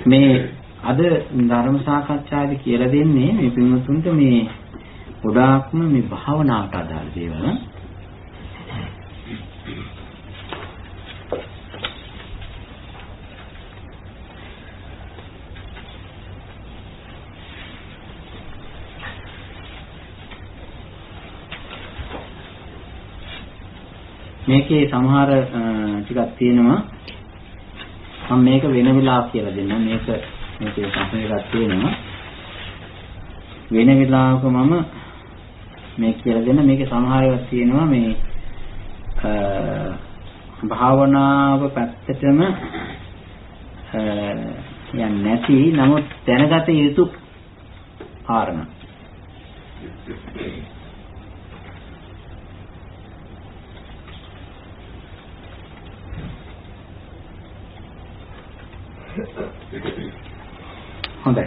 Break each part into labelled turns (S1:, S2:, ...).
S1: මේ අද ධර්ම සාකච්ඡාවේදී කියලා දෙන්නේ මේ පින්වතුන්ට මේ ගොඩාක්ම මේ භාවනාවට අදාළ දේවල්. මේකේ සමහර ටිකක් තියෙනවා මම මේක වෙන වෙලාවක් කියලා දෙන්නම් මේකේ සම්පූර්ණ එකක් තියෙනවා වෙන වෙලාවක මම මේක කියලා දෙන්න මේකේ සමහර ඒවා තියෙනවා මේ භාවනාව පැත්තටම යන්නේ නැති නමුත් දැනගත යුතු කාරණා හොඳයි.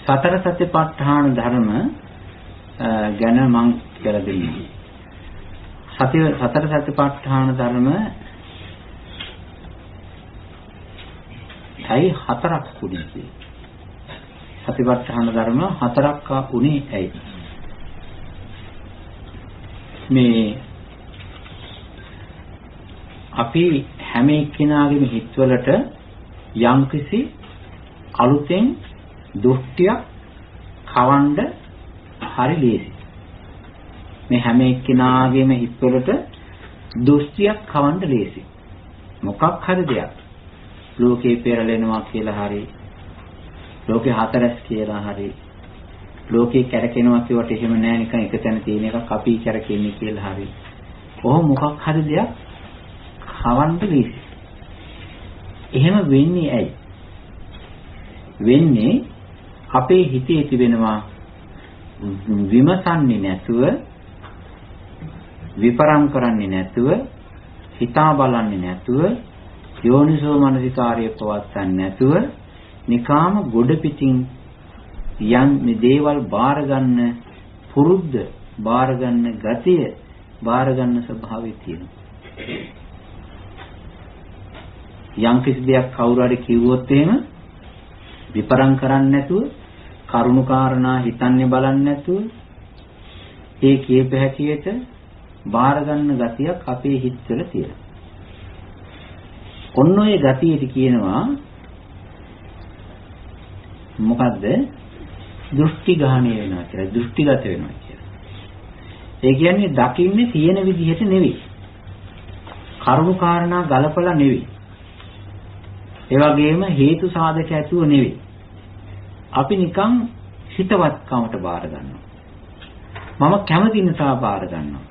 S1: සතර සතිපට්ඨාන ධර්ම ගැන මම කියලා දෙන්නේ. සතර සතිපට්ඨාන ධර්ම ඇයි හතරක් උනේ? සතිපට්ඨාන ධර්ම හතරක් උනේ ඇයි? මේ අපි හැම එක්කෙනාගේම හිතවලට යම්කිසි අලුතෙන් දෘෂ්ටියක් කවන්න හරි ලේසි. මේ හැම එක්කෙනාගේම හිතවලට දෘෂ්ටියක් කවන්න ලේසි. මොකක් හරි දෙයක් ලෝකේ පෙරලෙනවා කියලා හරි ලෝකේ හතරස් කියලා හරි ලෝකේ කැරකෙනවා කියවට එහෙම නෑ නිකන් එක තැන තියෙන එකක් අපි කැරකෙන්නේ කියලා හරි කොහොම මොකක් හරි දෙයක් කවන්න ලේසි. එහෙම වෙන්නේ ඇයි? වෙන්නේ අපේ හිතේ තිබෙනවා විමසන්නේ නැතුව විපරම් කරන්නේ නැතුව හිතා බලන්නේ නැතුව යෝනිසෝ මනසිකාර්යය පවත්න්නේ නැතුව නිකාම ගොඩ පිටින් යන් මේ දේවල් බාර ගන්න පුරුද්ද බාර ගන්න ගතිය බාර ගන්න ස්වභාවය තියෙනවා. යම් කිසි දෙයක් කවුරු හරි කිව්වොත් එහෙම විපරම් කරන්නේ නැතුව කරුණු කාරණා හිතන්නේ බලන්නේ නැතුව ඒ කියප හැටියට බාර ගන්න ගතියක් අපේ හිතවල තියෙනවා. ඔන්න ඔය ගතියට කියනවා මොකද්ද? දෘෂ්ටි ග්‍රහණය වෙනවා කියලා. දෘෂ්ටිගත වෙනවා කියලා. ඒ කියන්නේ දකින්නේ තියෙන විදිහට නෙවෙයි. කරුණු කාරණා ගලපලා නෙවෙයි. ඒ වගේම හේතු සාධක ඇතුව නෙවෙයි. අපි නිකන් හිතවත්කමට බාර ගන්නවා. මම කැමති නිසා බාර ගන්නවා.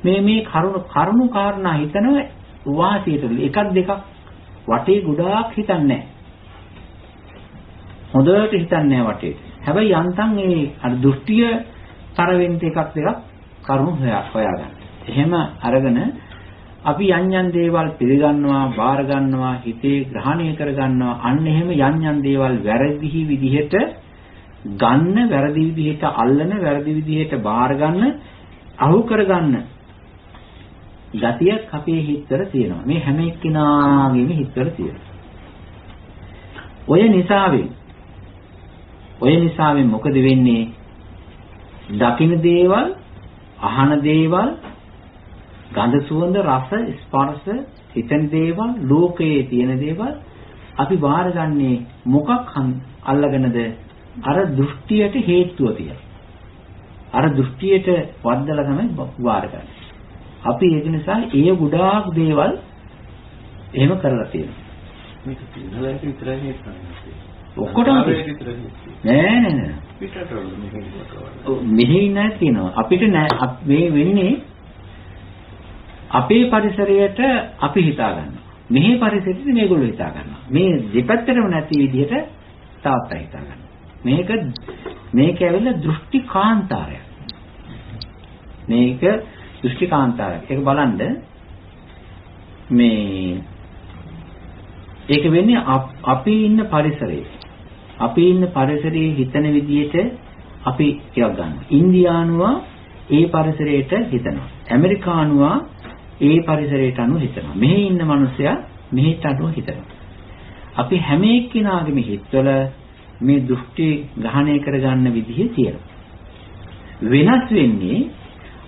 S1: මේ කරුණු කාරණා හිතනව වාසියට එකක් දෙකක් වටේ ගොඩාක් හිතන්නේ නැහැ. හොඳට හිතන්නේ වටේ. හැබැයි යන්තම් ඒ අර දෘෂ්ටිය තර වෙන්න එකක් දෙකක් කරුණු හොයාගන්න. එහෙම අරගෙන අපි යන් දේවල් පිළිගන්නවා, බාර ගන්නවා, හිතේ ග්‍රහණය කර ගන්නවා. අන්න එහෙම යන් දේවල් වැරදි විදිහට ගන්න, වැරදි විදිහට අල්ලන, වැරදි විදිහට බාර ගන්න, අහු කර ගන්න ගතියක් අපේ හිතවල තියෙනවා. මේ හැම එක්කිනාගේම හිතවල තියෙනවා. ඔය නිසාවෙන් මොකද වෙන්නේ? දකින්න දේවල්, අහන දේවල්, ගඳ සුවඳ රස ස්පර්ශ හිතන දේවල්, ලෝකයේ තියෙන දේවල් අපි බාරගන්නේ මොකක් අල්ලගෙනද? අර දෘෂ්ටියට හේතුව තියලා. අර දෘෂ්ටියට වද්දලා තමයි බාරගන්නේ. අපි ඒක නිසා ඒ ගොඩාක් දේවල් එහෙම කරලා තියෙනවා.
S2: මේක සිංහලයට විතරයි කියන්නේ.
S1: ඔක්කොටම නෑ. මෙහි නෑ තියෙනවා. අපිට නෑ මේ වෙන්නේ අපේ පරිසරයට අපි හිතා ගන්නවා. මෙහි පරිසරයට මේගොල්ලෝ හිතා ගන්නවා. මේ දෙපැත්තටම නැති විදිහට තාත්තා හිතා ගන්නවා. මේක ඇවිල්ලා දෘෂ්ටි කාන්තාරයක්. මේක දෘෂ්ටි කාන්තාරයක්. ඒක බලන්න මේ ඒක වෙන්නේ අපි ඉන්න පරිසරයේ. අපි ඉන්න පරිසරයේ හිතන විදිහට අපි ටිකක් ගන්නවා. ඉන්දියානුවා ඒ පරිසරයට හිතනවා. ඇමරිකානුවා ඒ පරිසරයට අනුව හිතනවා. මෙහි ඉන්න මිනිසයා මෙහෙට අනුව හිතනවා. අපි හැම එක්කිනාගේම හිතවල මේ දෘෂ්ටි ග්‍රහණය කරගන්න විදිහ තියෙනවා. වෙනස් වෙන්නේ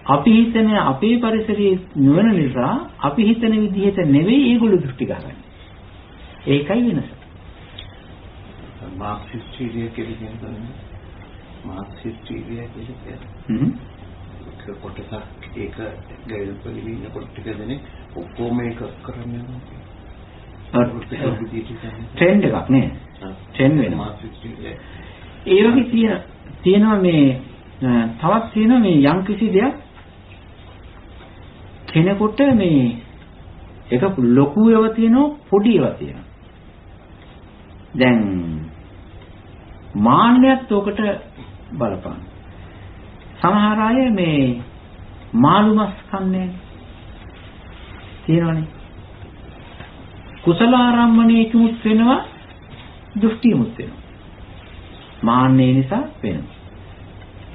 S1: අපි හිතන අපේ පරිසරයේ නුවණ නිසා අපි හිතන විදිහට නෙවෙයි ඒගොල්ලෝ දෘෂ්ටි ගන්නන්නේ. ඒකයි වෙනස.
S2: මාක්සිස්ට් ඉරියා කියන්නේ මාක්සිස්ට් ඉරියා කියන්නේ කොටසක් ඒක ගෑල්පලි ඉන්න කොට දෙන්නේ ඔක්කොම එක කරන්නේ
S1: ට්‍රෙන්ඩ් එකක් නේ. ට්‍රෙන්ඩ් වෙනවා. ඒ වගේ තියෙනවා මේ තවත් තියෙනවා මේ යම් කිසි දෙයක් කෙනෙකුට මේ එක ලොකු ඒවා තියෙනවා පොඩි ඒවා තියෙනවා. දැන් මාන්නයත් ඔකට බලපාන. සමහර අය මේ මාළු මස් කන්නේ තියෙනවනේ. කුසල ආරම්මණයකිමුත් වෙනවා දෘෂ්ටියමුත් වෙනවා. මාන්නේ නිසා වෙනවා.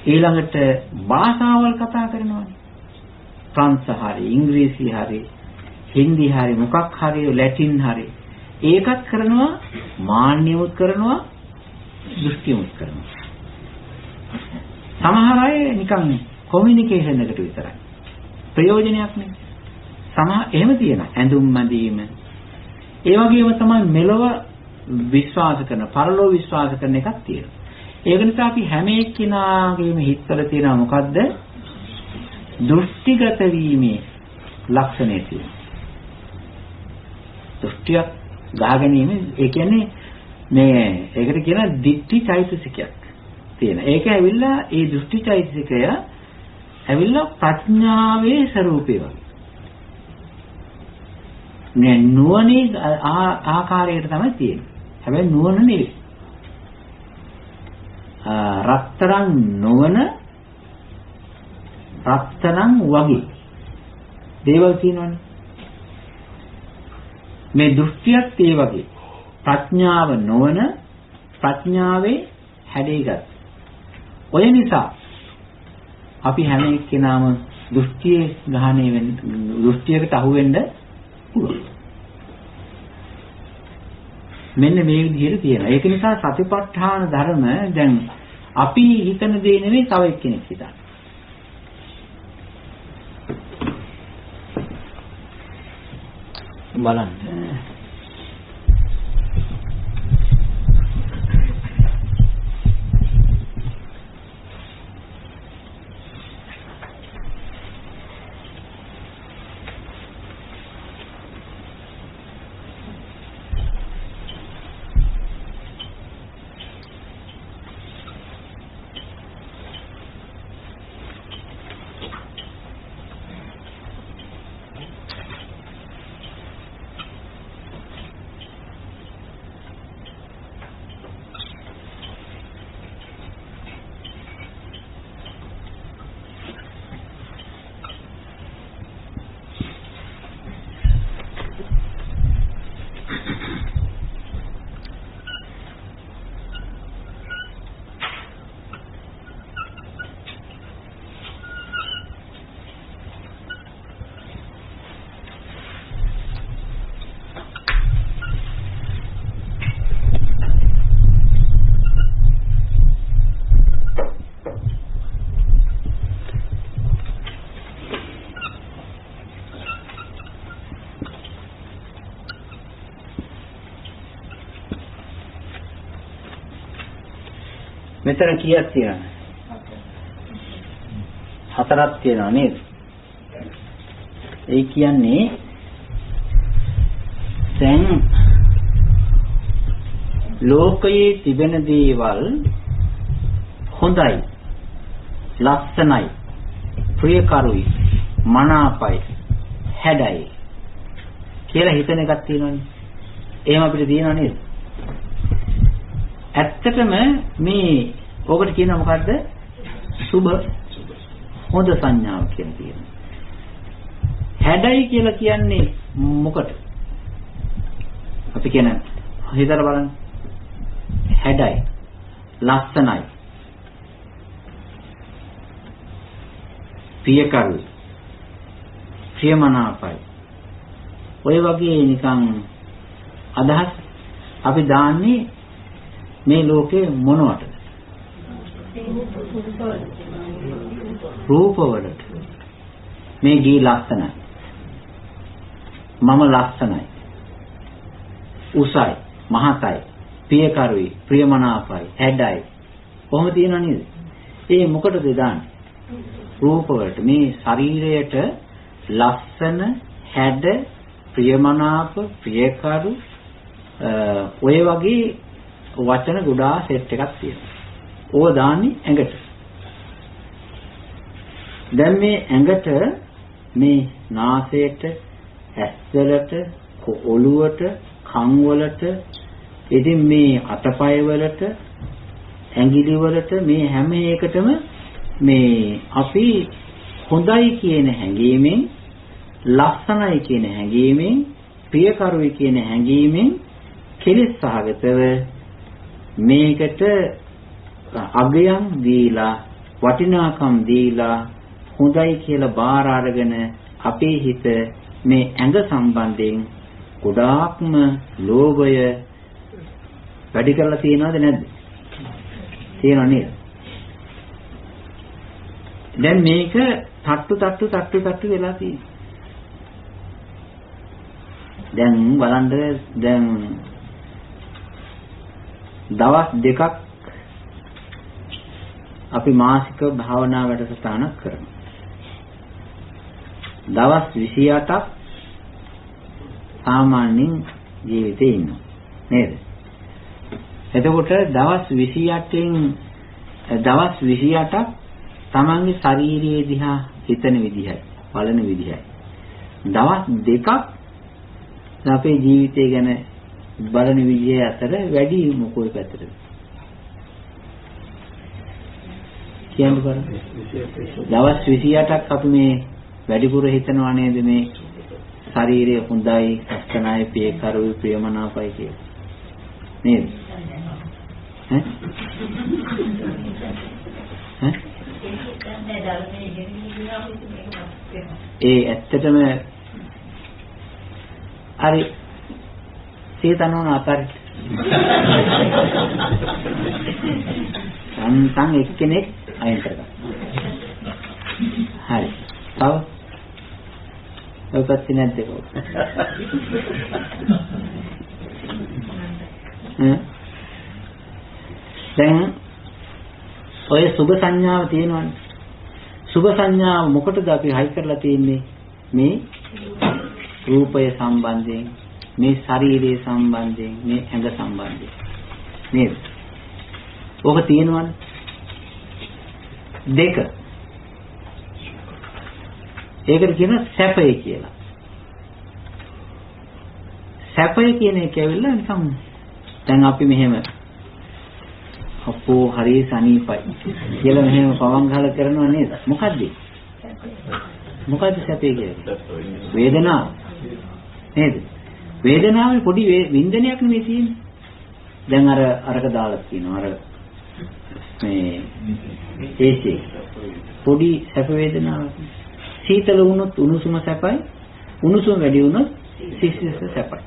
S1: ඊළඟට භාෂාවල් කතා කරනවානේ. ප්‍රංශ හරි ඉංග්‍රීසි හරි හින්දි හරි මොකක් හරි ලැටින් හරි ඒකත් කරනවා මාන්නයමුත් කරනවා දෘෂ්ටියමුත් කරනවා. සමහර අය නිකන් කොමියුනිකේෂන් එකට විතරයි. ප්‍රයෝජනයක් නෙවෙයි. එහෙම තියෙනවා. ඇඳුම් මැදීම. ඒ වගේම තමයි මෙලොව විශ්වාස කරන, පරලෝක විශ්වාස කරන එකක් තියෙනවා. ඒක නිසා අපි හැම එක්කිනාගේම හිතවල තියෙනවා මොකද්ද? දෘෂ්ටිගත වීමේ ලක්ෂණය තියෙනවා. දෘෂ්ටියක් ගහගැනීම ඒ කියන්නේ මේ ඒකට කියන දිට්ඨි චෛතසිකයක් තියෙන. ඒක ඇවිල්ලා ඒ දෘෂ්ටි චෛතසිකය ඇවිල්ලා ප්‍රඥාවේ ස්වરૂපේ වගේ. නේ නුවණේ ආකාරයට තමයි තියෙන්නේ. හැබැයි නුවණ නෙවෙයි. රත්තරන් නොවන රත්තරන් වගේ දේවල් තියෙනවනේ. මේ දෘෂ්ටියත් ඒ වගේ. ප්‍රඥාව නොවන ප්‍රඥාවේ හැඩයකට. ඔය නිසා අපි හැම එක්කෙනාම දෘෂ්ටියේ ග්‍රහණය වෙන්න දෘෂ්ටියකට අහු වෙන්න පුළුවන්. මෙන්න මේ විදිහට තියෙනවා. ඒක නිසා සතිපට්ඨාන ධර්ම දැන් අපි හිතන දේ නෙවෙයි තව එක්කෙනෙක් හිතන්නේ. බලන්න. මෙතන කීයක් තියෙනවද? හතරක් තියෙනවා නේද? ඒ කියන්නේ දැන් ලෝකයේ තිබෙන දේවල් හොඳයි, ලස්සනයි, ප්‍රියකරුයි, මනාපයි, හැඩයි කියලා හිතන එකක් තියෙනවනේ. එහෙම අපිට තියෙනව නේද? ඇත්තටම මේ ඔකට කියනවා මොකද්ද? සුභ හොඳ සංඥාව කියන තියෙනවා. හැඩයි කියලා කියන්නේ මොකට? අපි කියන හිතලා බලන්න. හැඩයි, ලස්සනයි, ප්‍රියකරුයි, ප්‍රියමනාපයි. ඔය වගේ නිකන් අදහස් අපි දාන්නේ මේ ලෝකේ මොනවටද? රූපවලට. මේ ගේ ලස්සනයි. මම ලස්සනයි. උසයි, මහතයි, ප්‍රියකරුයි, ප්‍රියමනාපයි, හැඩයි. කොහොම තියෙනව නේද? ඒ මොකටද දාන්නේ? රූපවලට. මේ ශරීරයට ලස්සන, හැඩ, ප්‍රියමනාප, ප්‍රියකරු ඔය වගේ වචන ගොඩාක් සෙට් එකක් තියෙනවා. ඕව දාන්නේ ඇඟට. දැන් මේ ඇඟට මේ නාසයට, ඇස්වලට, ඔළුවට, කන් වලට, ඉතින් මේ අතපය වලට, ඇඟිලි වලට මේ හැම එකටම මේ අපි හොඳයි කියන හැඟීමෙන්, ලස්සනයි කියන හැඟීමෙන්, ප්‍රියකරුයි කියන හැඟීමෙන් කෙලෙස් සහගතව මේකට අගයන් දීලා, වටිනාකම් දීලා, හොඳයි කියලා බාර අරගෙන අපේ හිත මේ ඇඟ සම්බන්ධයෙන් ගොඩාක්ම ලෝභය වැඩි කරලා තියෙනවද නැද්ද? තියෙනව නේද? දැන් මේක තට්ටු වෙලා තියෙනවා. දැන් බලන්න දැන් දවස් දෙකක් අපි මාසික භාවනා වැඩසටහනක් කරනවා. දවස් 28ක් සාමාන්‍යයෙන් ජීවිතේ ඉන්නවා නේද? එතකොට දවස් 28ක් තමන්ගේ ශාරීරියේ දිහා හිතන විදිහයි, බලන විදිහයි. දවස් දෙකක් අපේ ජීවිතය ගැන බලන විදිය අතර වැඩි මොකෝ පැත්තටද? කියන්න බලන්න. දවස් 28ක් අපි මේ වැඩිපුර හිතනවා නේද මේ ශරීරය හොඳයි, ලස්සනයි, ප්‍රියකරුයි, ප්‍රියමනාපයි කියලා. නේද? ඒ ඇත්තටම හරි සීතනෝන අතර සම්තන් එක්කෙනෙක් අයින් කරගන්න. හරි. තව ඔය පැත්තේ නැද්ද කොහොමද? දැන් ඔය සුභ සංඥාව තියෙනවනේ. සුභ සංඥාව මොකටද අපි හයි කරලා තියෙන්නේ? මේ රූපය සම්බන්ධයෙන්, මේ ශරීරය සම්බන්ධයෙන්, මේ ඇඟ සම්බන්ධයෙන් නේද? ඔක තියෙනවනේ. දෙක. ඒකට කියනවා සැපය කියලා. සැපය කියන එක ඇවිල්ලා නිකම් දැන් අපි මෙහෙම අපෝ හරි සනීපයි කියලා මෙහෙම පවන් ගහලා කරනවා නේද? මොකද්ද? මොකද්ද සැපේ කියන්නේ? වේදනාව නේද? වේදනාවේ පොඩි වින්දනයක් නෙමෙයි තියෙන්නේ. දැන් අරක දාලා තියෙනවා. අර මේ ඒකේ පොඩි සැප වේදනාවක්. සීතල වුණොත් උණුසුම සැපයි, උණුසුම වැඩි වුණොත් සිසිලස සැපයි.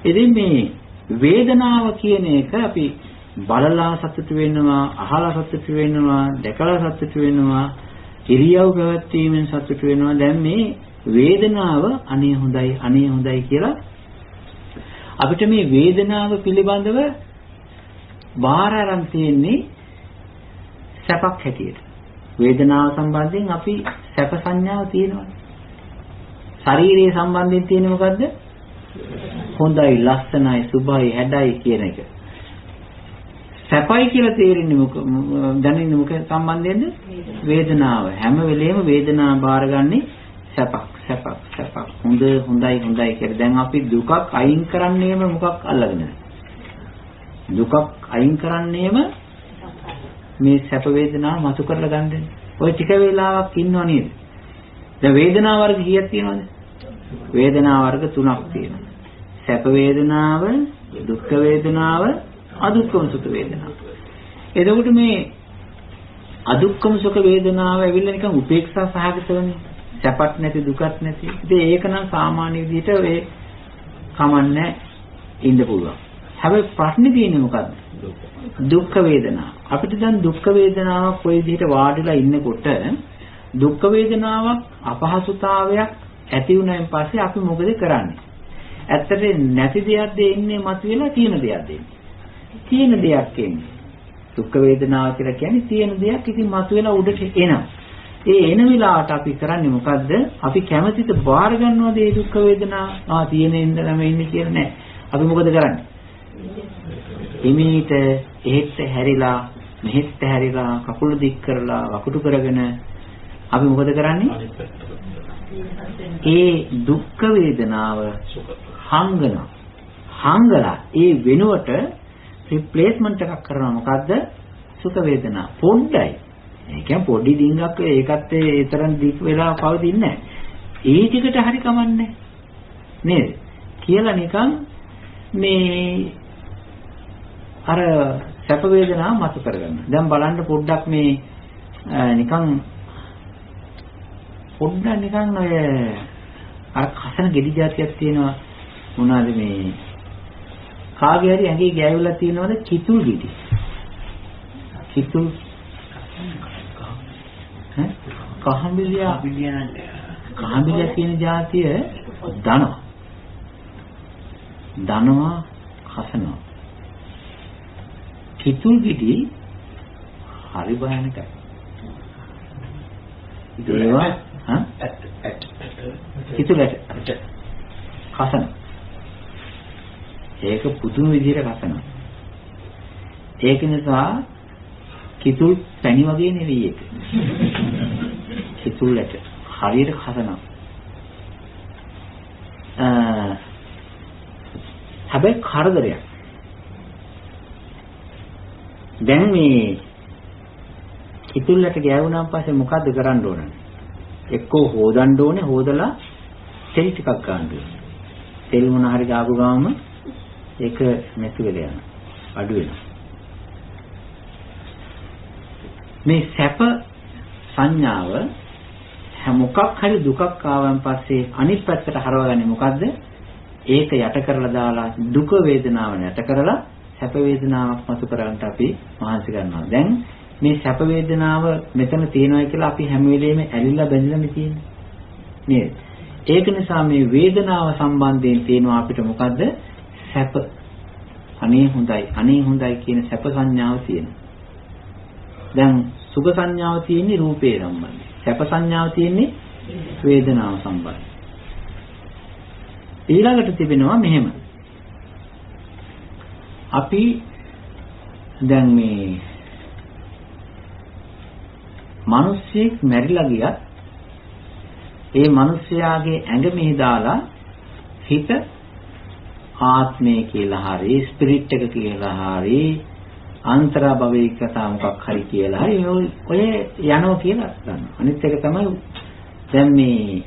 S1: ඉතින් මේ වේදනාව කියන එක අපි බලලා සතුට වෙනවා, අහලා සතුට වෙනවා, දැකලා සතුට වෙනවා, ඉරියව් පැවැත්වීමෙන් සතුට වෙනවා. දැන් මේ වේදනාව අනේ හොඳයි කියලා අපිට මේ වේදනාව පිළිබඳව බාර අරන් තියෙන්නේ සැපක් හැටියට. වේදනාව සම්බන්ධයෙන් අපි සැප සංඥාව තියෙනවා. ශරීරයේ සම්බන්ධයෙන් තියෙන්නේ මොකද්ද? හොඳයි, ලස්සනයි, සුභයි, හැඩයි කියන එක. සැපයි කියලා තේරෙන්නේ දැනෙන්නේ මොකද සම්බන්ධයෙන්ද? වේදනාව. හැම වෙලේම වේදනාව බාරගන්නේ සැපක්. හොඳයි කියලා. දැන් අපි දුකක් අයින් කරන්නේම මොකක් අල්ලගෙනද? දුකක් අයින් කරන්නේම මේ සැප වේදනාව මතු කරලා ගන්න. ඔය ටික වේලාවක් ඉන්නව නේද? දැන් වේදනා වර්ග කීයක් තියෙනවද? වේදනා වර්ග 3ක් තියෙනවා. සැප වේදනාව, දුක්ඛ වේදනාව, අදුක්කම සුඛ වේදනාව. එතකොට මේ අදුක්කම සුඛ වේදනාව ඇවිල්ලා නිකන් උපේක්ෂා සහගතවනේ. සැපත් නැති දුකත් නැති. ඉතින් ඒක නම් සාමාන්‍ය විදිහට ඒ කමන්නේ ඉන්න පුළුවන්. හැබැයි ප්‍රශ්නේ තියෙන්නේ මොකද්ද? දුක් වේදනාව. අපිට දැන් දුක් වේදනාවක් කොයි විදිහට වාඩිලා ඉන්නකොට දුක් වේදනාවක් අපහසුතාවයක් ඇති වුණාන් පස්සේ අපි මොකද කරන්නේ? ඇත්තට නැති දෙයක් දෙන්නේ මතුවෙලා තියෙන දෙයක් දෙන්නේ. තියෙන දෙයක් එන්නේ. දුක් වේදනාව කියලා කියන්නේ තියෙන දෙයක් ඉතින් මතුවෙලා උඩට එනවා. ඒ එන වෙලාවට අපි කරන්නේ මොකද්ද? අපි කැමැතිද බාර ගන්නවද මේ දුක් වේදනාව? තියෙන ඉඳලම ඉන්නේ කියලා නෑ. අපි මොකද කරන්නේ? එමෙහිට එහෙත් හැරිලා මෙහෙත් හැරිලා කකුල දික් කරලා වකුටු කරගෙන අපි මොකද කරන්නේ? ඒ දුක් වේදනාව හංගලා ඒ වෙනුවට රිප්ලේස්මන්ට් එකක් කරනවා. මොකද්ද? සුඛ වේදනා. පොඩ්ඩයි. ඒ කියන්නේ පොඩි ඩිංගක් ඒකත් ඒ තරම් දික් වෙලා පවතින්නේ නැහැ. ඒ ටිකට හරි කමන්නේ නේද? කියලා නිකන් මේ අර සැප වේදනාව මතු කරගන්න. දැන් බලන්න පොඩ්ඩක් මේ නිකන් ඔය අර කසන ගෙඩි జాතියක් තියෙනවා මොනවාද මේ කාගේ හරි ඇඟේ ගෑවිලා තියෙනවද කිතුල් ගෙඩි? කිතුල් කහඹිලියා කියන જાතිය දනවා කසනවා. කිතුල් ගෙඩි හරි භයානකයි. ඒවා කිතුලට කසන. ඒක පුදුම විදිහට කසනවා. ඒක නිසා කිතුල් පැණි වගේ නෙවෙයි ඒක. කිතුල්ලට හරියට කසනවා. හැබැයි කරදරයක්. දැන් මේ කිතුල්ලට ගෑවුනාන් පස්සේ මොකද්ද කරන්න ඕන? එක්කෝ හොදන්න ඕනේ, හොදලා තෙල් ටිකක් ගන්න ඕනේ. තෙල් මොන හරි ගාපු ගාම ඒක නැති වෙලා යනවා. අඩු වෙනවා. මේ සැප සංඥාව මොකක් හරි දුකක් ආවන් පස්සේ අනිත් පැත්තට හරවගන්නේ මොකද්ද? ඒක යට කරලා දාලා දුක වේදනාව යට කරලා සැප වේදනාවක් මතු කරගන්න අපි මහන්සි ගන්නවා. දැන් මේ සැප වේදනාව මෙතන තියෙනවා කියලා අපි හැම වෙලෙම ඇලිලා බැඳලා තියෙන්නේ. නේද? ඒක නිසා මේ වේදනාව සම්බන්ධයෙන් තියෙනවා අපිට මොකද්ද? සැප. අනේ හොඳයි කියන සැප සංඥාව තියෙනවා. දැන් සුඛ සංඥාව තියෙන්නේ රූපේ සම්බන්ධයෙන්. සැප සංඥාව තියෙන්නේ වේදනාව සම්බන්ධයෙන්. ඊළඟට තිබෙනවා මෙහෙම. අපි දැන් මේ මිනිස්සෙක් මැරිලා ගියත් ඒ මිනිස්යාගේ ඇඟ මෙහි දාලා හිත ආත්මය කියලා හරි ස්පිරිට් එක කියලා හරි අන්තරාභවයේ කතා මොකක් හරි කියලා හරි ඔය යනවා කියලා ගන්නවා. අනිත් එක තමයි දැන් මේ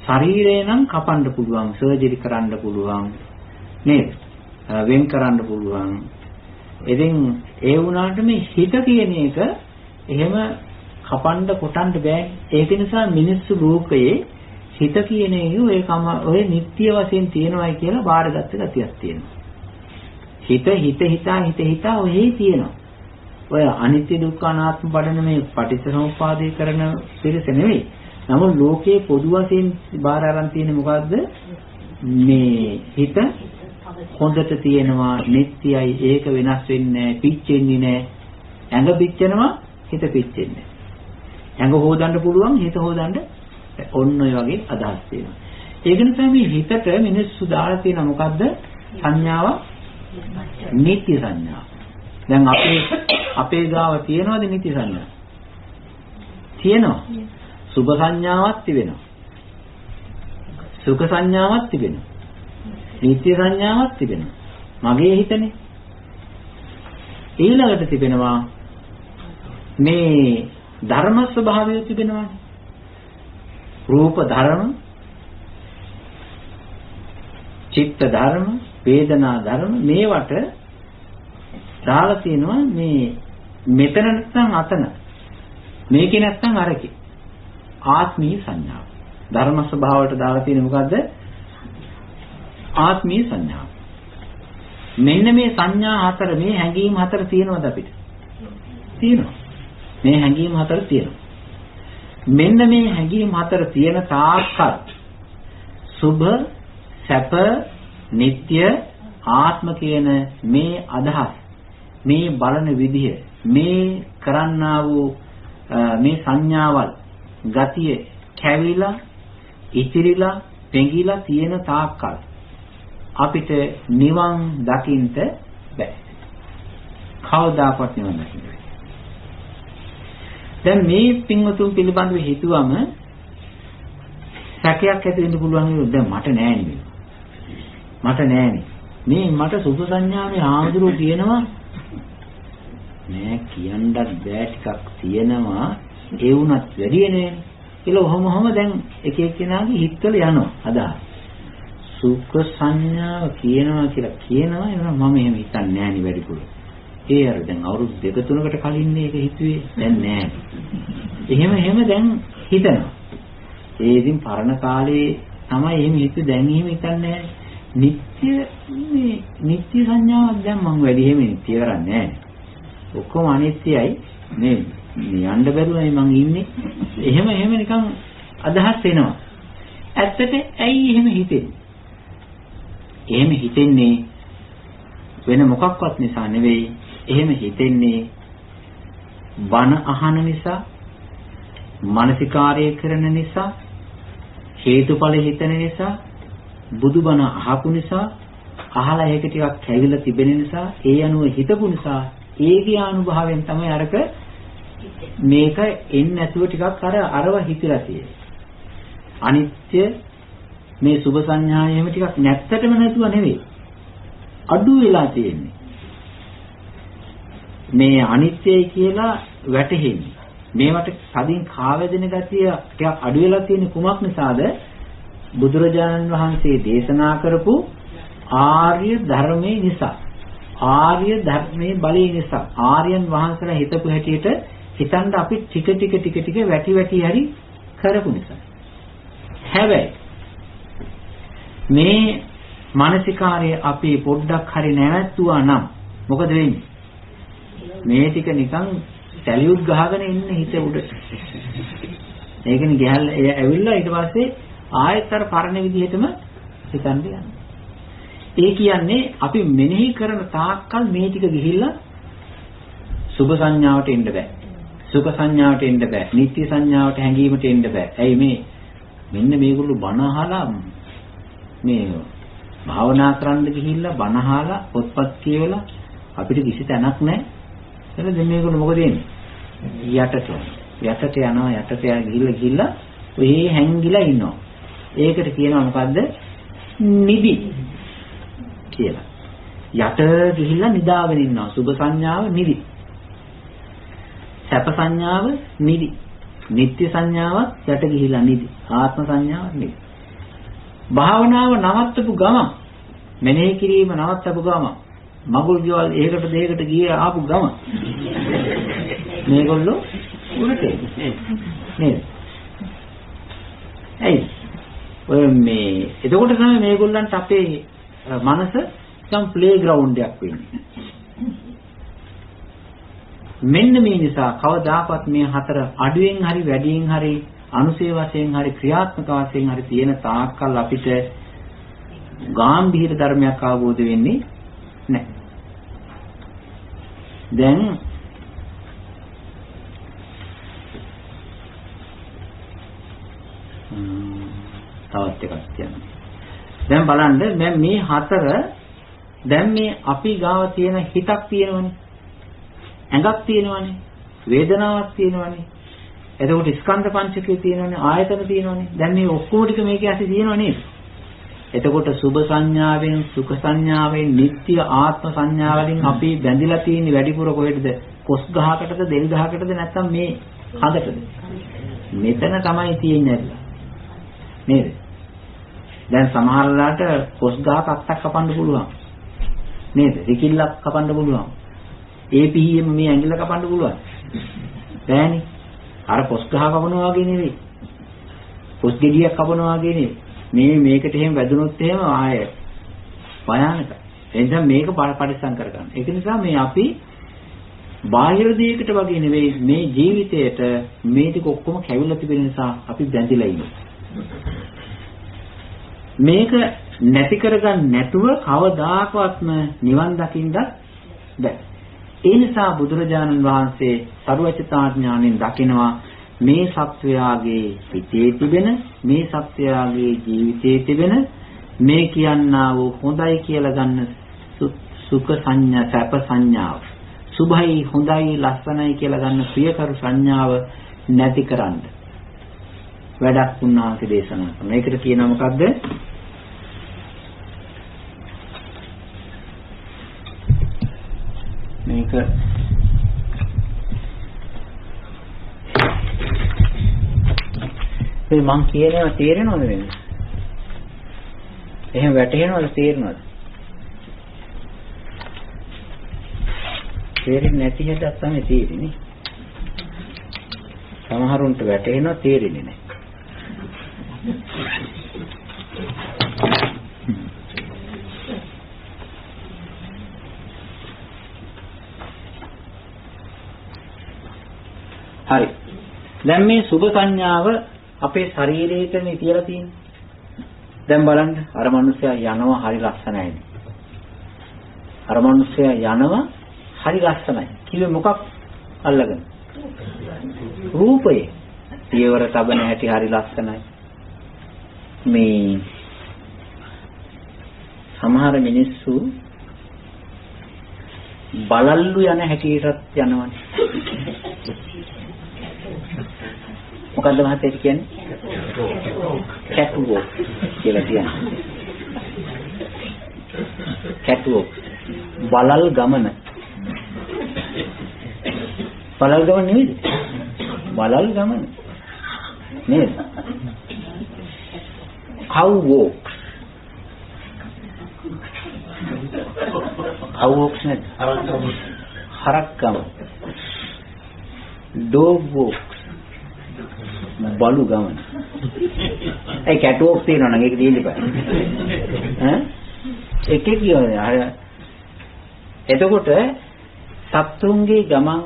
S1: ශරීරය නම් කපන්න පුළුවන්, සර්ජරි කරන්න පුළුවන් නේද? වෙන් කරන්න පුළුවන්. ඉතින් ඒ වුණාට මේ හිත කියන එක එහෙම කපන්න කොටන්න බෑ. ඒක නිසා මිනිස්සු ලෝකයේ හිත කියන එක ඔය නිත්‍ය වශයෙන් තියෙනවායි කියලා බාරගත්ත ගතියක් තියෙනවා. හිතා ඔහේ තියෙනවා. ඔය අනිත්‍ය දුක්ඛ අනාත්ම බඩන මේ පටිච්චසමුප්පාදේ කරන පිරිස නෙවෙයි. නමුත් ලෝකයේ පොදු වශයෙන් බාර අරන් තියෙන්නේ මොකද්ද? මේ හිත හොඳට තියෙනවා, නිට්ටයයි, ඒක වෙනස් වෙන්නේ නැහැ, පිච්චෙන්නේ නැහැ. ඇඟ පිච්චෙනවා, හිත පිච්චෙන්නේ නැහැ. ඇඟ හොදන්න පුළුවන්, හිත හොදන්න ඔන්න ඔය වගේ අදහස් තියෙනවා. ඒක නිසා මේ හිතට මිනිස්සු දාලා තියෙන මොකද්ද? සංඥාව, නිත්‍ය සංඥාව. දැන් අපේ ගාව තියෙනවද නිත්‍ය සංඥා? තියෙනවා. සුභ සංඥාවක් තිබෙනවා. සුඛ සංඥාවක් තිබෙනවා. නිත්‍ය සංඥාවක් තිබෙනවා. මගේ හිතනේ. ඊළඟට තිබෙනවා මේ ධර්ම ස්වභාවය තිබෙනවා. රූප ධර්ම, චිත්ත ධර්ම, වේදනා ධර්ම මේවට දාලා තියෙනවා මේ මෙතන නැත්නම් අතන. මේකේ නැත්නම් අරකේ. ආත්මීය සංඥාව. ධර්ම ස්වභාවයට දාලා තියෙන්නේ මොකද්ද? ආත්මීය සංඥාව. මෙන්න මේ සංඥා හතර, මේ හැඟීම් හතර තියෙනවද අපිට? තියෙනවා. මේ හැඟීම් හතර තියෙනවා. මෙන්න මේ හැඟීම් හතර තියෙන තාක්කල් සුභ, සැප, නিত্য, ආත්ම කියන මේ අදහස්, මේ බලන විදිය, මේ කරන්නා වූ මේ සංඥාවල්, ගතිය කැවිලා, ඉතිරිලා, පෙඟිලා තියෙන තාක්කල් අපිට නිවන් දකින්න බෑ. කවදාකවත් නිවන් දකින්න බෑ. දැන් මේ පින්වතුන් පිළිබඳව හිතුවම සැකයක් ඇති වෙන්න පුළුවන් නේද? දැන් මට නෑනේ. මට නෑනේ. මේ මට සුභ සංඥාවේ ආමතුරු කියනවා නෑ කියන්නත් බෑ, ටිකක් තියෙනවා, ඒ වුණත් වැඩි නෑනේ කියලා ඔහොම දැන් එක එක්කෙනාගේ හිතවල යනවා අදහස්. සුඛ සංඥාව කියනවා කියලා කියනවා, එනවා මම එහෙම හිතන්නේ නෑනේ වැඩිපුර. ඒ අර දැන් අවුරුදු 2-3කට කලින් මේක හිතුවේ දැන් නෑ. එහෙම දැන් හිතනවා. ඒ ඉතින් පරණ කාලේ තමයි එහෙම හිතුවේ, දැන් එහෙම හිතන්නේ නෑ. නිත්‍ය සංඥාවක් දැන් මම වැඩි එහෙම නිත්‍ය කරන්නේ නෑ. ඔක්කොම අනිත්‍යයි. මේ යන්න බැරුවයි මං ඉන්නේ. එහෙම නිකන් අදහස් එනවා. ඇත්තට ඇයි එහෙම හිතෙන්නේ? එහෙම හිතෙන්නේ වෙන මොකක්වත් නිසා නෙවෙයි. එහෙම හිතෙන්නේ බණ අහන නිසා, මානසිකාර්යය කරන නිසා, හේතුඵල හිතන නිසා, බුදුබණ අහපු නිසා, අහලා ඒක ටිකක් කැවිලා තිබෙන නිසා, ඒ අනුව හිතපු නිසා, ඒකේ අනුභවයෙන් තමයි අරක මේක එන්නේ නැතුව ටිකක් අරව හිතලා තියෙන්නේ. අනිත්‍ය මේ සුභ සංඥාය එහෙම ටිකක් නැත්තටම නැතුව නෙවෙයි. අඩු වෙලා තියෙන්නේ. මේ අනිත්‍යයි කියලා වැටහෙන්නේ. මේවට සදින් කාවැදෙන ගතිය ටිකක් අඩු වෙලා තියෙන කුමක් නිසාද? බුදුරජාණන් වහන්සේ දේශනා කරපු ආර්ය ධර්මයේ නිසා. ආර්ය ධර්මයේ බලය නිසා. ආර්යයන් වහන්සේලා හිතපු හැටියට හිතන්න අපි ටික වැටි හරි කරපු නිසා. හැබැයි මේ මානසිකාර්යය අපි පොඩ්ඩක් හරි නැවැත්තුවා නම් මොකද වෙන්නේ? මේ ටික නිකන් සැලියුට් ගහගෙන ඉන්න හිත උඩට. ඒකනේ ගහලා ඇවිල්ලා ඊට පස්සේ ආයෙත් අර පරණ විදිහටම හිතන්න යනවා. ඒ කියන්නේ අපි මෙනෙහි කරන තාක්කල් මේ ටික ගිහිල්ලා සුභ සංඥාවට එන්න බෑ. සුඛ සංඥාවට එන්න බෑ. නිත්‍ය සංඥාවට හැංගීමට එන්න බෑ. ඇයි මේ මෙන්න මේගොල්ලෝ බණ අහලා මේ භාවනා කරන්න ගිහිල්ලා බණ අහලා පොත්පත් කියවලා අපිට කිසි තැනක් නැහැ. එහෙනම් දැන් මේගොල්ලෝ මොකද වෙන්නේ? යටට යනවා ගිහිල්ලා ඔය හැංගිලා ඉන්නවා. ඒකට කියනවා මොකද්ද? නිදි කියලා. යට ගිහිල්ලා නිදාගෙන ඉන්නවා. සුභ සංඥාව නිදි. සැප සංඥාව නිදි. නිත්‍ය සංඥාවත් යට ගිහිල්ලා නිදි. ආත්ම සංඥාව නිදි. භාවනාව නවත්තපු ගමන්, මෙනෙහි කිරීම නවත්තපු ගමන්, මගුල් ගෙවල් එහෙකට දෙයකට ගියේ ආපු ගමන් මේගොල්ලෝ උඩට නේද? ඇයි? ඔය මේ එතකොට තමයි මේගොල්ලන්ට අපේ මනස සම් ප්ලේ ග්‍රවුන්ඩ් එකක් වෙන්නේ. මෙන්න මේ නිසා කවදාකවත් මේ හතර අඩුවෙන් හරි වැඩියෙන් හරි අනුසේ වශයෙන් හරි ක්‍රියාත්මක වශයෙන් හරි තියෙන තාක්කල් අපිට ගාම්භීර ධර්මයක් අවබෝධ වෙන්නේ නැහැ. දැන් තවත් එකක් කියන්න. දැන් බලන්න මේ හතර දැන් මේ අපි ගාව තියෙන හිතක් තියෙනවනේ. ඇඟක් තියෙනවනේ. වේදනාවක් තියෙනවනේ. එතකොට ස්කන්ධ පංචකය තියෙනවනේ, ආයතන තියෙනවනේ. දැන් මේ ඔක්කොම ටික මේකේ ඇති තියෙනව නේද? එතකොට සුභ සංඥාවෙන්, සුඛ සංඥාවෙන්, නිත්‍ය ආත්ම සංඥාවලින් අපි බැඳිලා තියෙන්නේ වැඩිපුර කොහෙටද? කොස් ගහකටද, දෙල් ගහකටද, නැත්නම් මේ හදටද? මෙතන තමයි තියෙන්නේ නේද? දැන් සමහරලාට කොස් ගහක් අත්තක් කපන්න පුළුවන්. නේද? රිකිල්ලක් කපන්න පුළුවන්. ඒ පිහියෙම මේ ඇඟිල්ල කපන්න පුළුවන්. බෑනේ. අර පොස් ගහ කපනවා වගේ නෙවෙයි. පොස් ගෙඩියක් කපනවා වගේ නෙවෙයි. මේකට එහෙම වැදුනොත් එහෙම ආය භයානකයි. ඒ නිසා මේක පරිස්සම් කරගන්න. ඒක නිසා මේ අපි බාහිර දෙයකට වගේ නෙවෙයි මේ ජීවිතේට මේ ටික ඔක්කොම කැවිලා තිබෙන නිසා අපි බැඳිලා ඉන්නේ. මේක නැති කරගන්න නැතුව කවදාකවත්ම නිවන් දකින්නත් බැහැ. ඒ නිසා බුදුරජාණන් වහන්සේ සරුවචිතා ඥාණයෙන් දකිනවා මේ සත්වයාගේ හිතේ තිබෙන මේ සත්වයාගේ ජීවිතයේ තිබෙන මේ කියන්නා වූ හොඳයි කියලා ගන්න සුඛ සංඥා සැප සංඥාව සුභයි හොඳයි ලස්සනයි කියලා ගන්න ප්‍රියකරු සංඥාව නැති කරන්න වැඩක් උන්වහන්සේ දේශනා කරනවා. ඒකට කියනවා මොකද්ද? මේක ඒ මං කියනවා තේරෙනවද වෙන්නේ? එහෙම වැටහෙනවද තේරෙනවද? තේරෙන්නේ නැති හැටක් තමයි තේරෙන්නේ. සමහරුන්ට වැටහෙනවා තේරෙන්නේ නැහැ. හරි. දැන් මේ සුභ සංඥාව අපේ ශරීරයේටනේ තියලා තියෙන්නේ. දැන් බලන්න අර මිනිස්සයා යනවා හරි ලස්සනයි. අර මිනිස්සයා යනවා හරි ලස්සනයි. කිව්වේ මොකක් අල්ලගෙන? රූපේ. පියවර තබන හැටි හරි ලස්සනයි. මේ සමහර මිනිස්සු බලල්ලු යන හැටියටත් යනවනේ. මොකද්ද මහත්තයා කියන්නේ? කැටුවෝ කියලා කියන්නේ. කැටුවෝ බලල් ගමන. බලල් ගමන නෙවෙයි. බලල් ගමන. නේද? cow walk. cow walk නේද? හරක් ගමන. dog walk. බලු ගමන. ඒ කැටුවොක් තියෙනවා නම් ඒක දෙන්න බෑ. ඈ? එකේ කියන්නේ අර එතකොට සත්තුන්ගේ ගමන්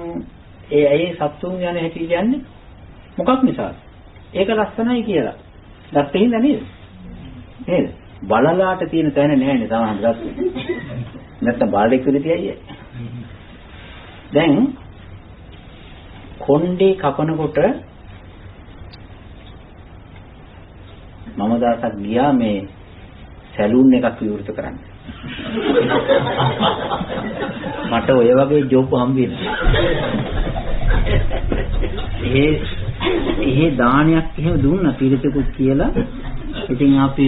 S1: ඒ සත්තුන් යන හැටි කියන්නේ මොකක් නිසාද? ඒක ලස්සනයි කියලා. දැක්කේ හින්දා නේද? නේද? බලලාට තියෙන තැන නැහැනේ තමයි දැක්කේ. නැත්තම් බාලෙක් විදිහට අයියේ. දැන් කොණ්ඩේ කපනකොට මම දාසක් ගියා මේ සැලූන් එකක් විවෘත කරන්න. මට ඔය වගේ ජොබ් හම්බෙන්නේ. ඒ දානයක් එහෙම දුන්නා පිළිතුකුත් කියලා. ඉතින් අපි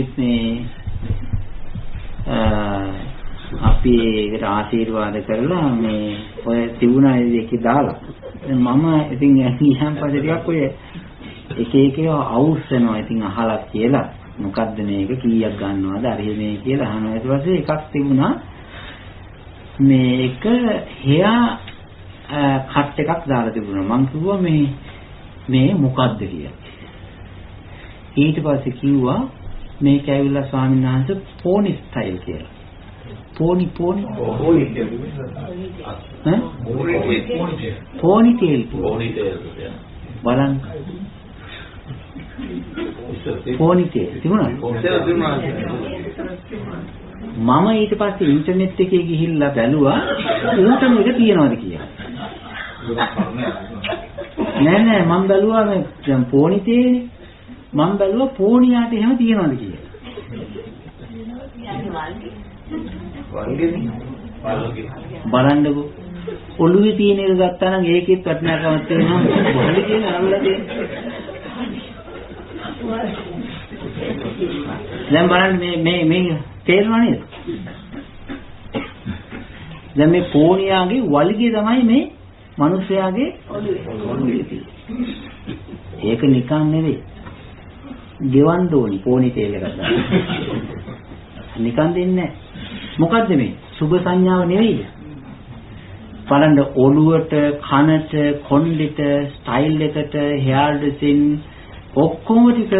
S1: ඒකට ආශිර්වාද කරලා මේ ඔය තිබුණා ඒකේ දාලා. මම ඉතින් ගියන් පස්සේ ටිකක් ඔය එක අවුස්සනවා ඉතින් අහලා කියලා මොකද්ද මේක කීයක් ගන්නවද අර මේ කියලා අහනවා. ඊට පස්සේ එකක් තිබුණා මේක hear කට් එකක් දාලා තිබුණා. මං කිව්වා මේ මොකද්ද කියලා. ඊට පස්සේ කිව්වා මේක ඇවිල්ලා ස්වාමීන් වහන්සේ පෝනි ස්ටයිල් කියලා. පෝනි තේල් බලන්න පොනිතේ තිබුණාද? මම ඊට පස්සේ ඉන්ටර්නෙට් එකේ ගිහිල්ලා බැලුවා ඌට මේක තියනවාද කියලා. නෑ මම බැලුවා මේ දැන් පොනිතේනේ. මම බැලුවා පෝනියාට එහෙම තියනවාද කියලා. බලන්නකෝ ඔළුවේ තියෙන එක ගත්තා නම් ඒකෙත් වටිනාකමක් තියෙනවා. බොහොම කියන අල්ලලා තියෙන. දැන් බලන්න මේ තේරෙනව නේද? දැන් මේ පෝනියාගේ වලිගේ තමයි මේ මිනිස්යාගේ ඔළුවේ තියෙන්නේ. ඒක නිකන් නෙවෙයි. ගෙවන්න ඕනි පෝනි තේල් එකක් දාන්න. නිකන් දෙන්නේ නැහැ. මොකද්ද මේ? සුභ සංඥාව නෙවෙයි. බලන්න ඔළුවට, කනට, කොණ්ඩෙට, ස්ටයිල් එකට, हेयर ඩ්‍රෙසින් ඔක්කොම ටික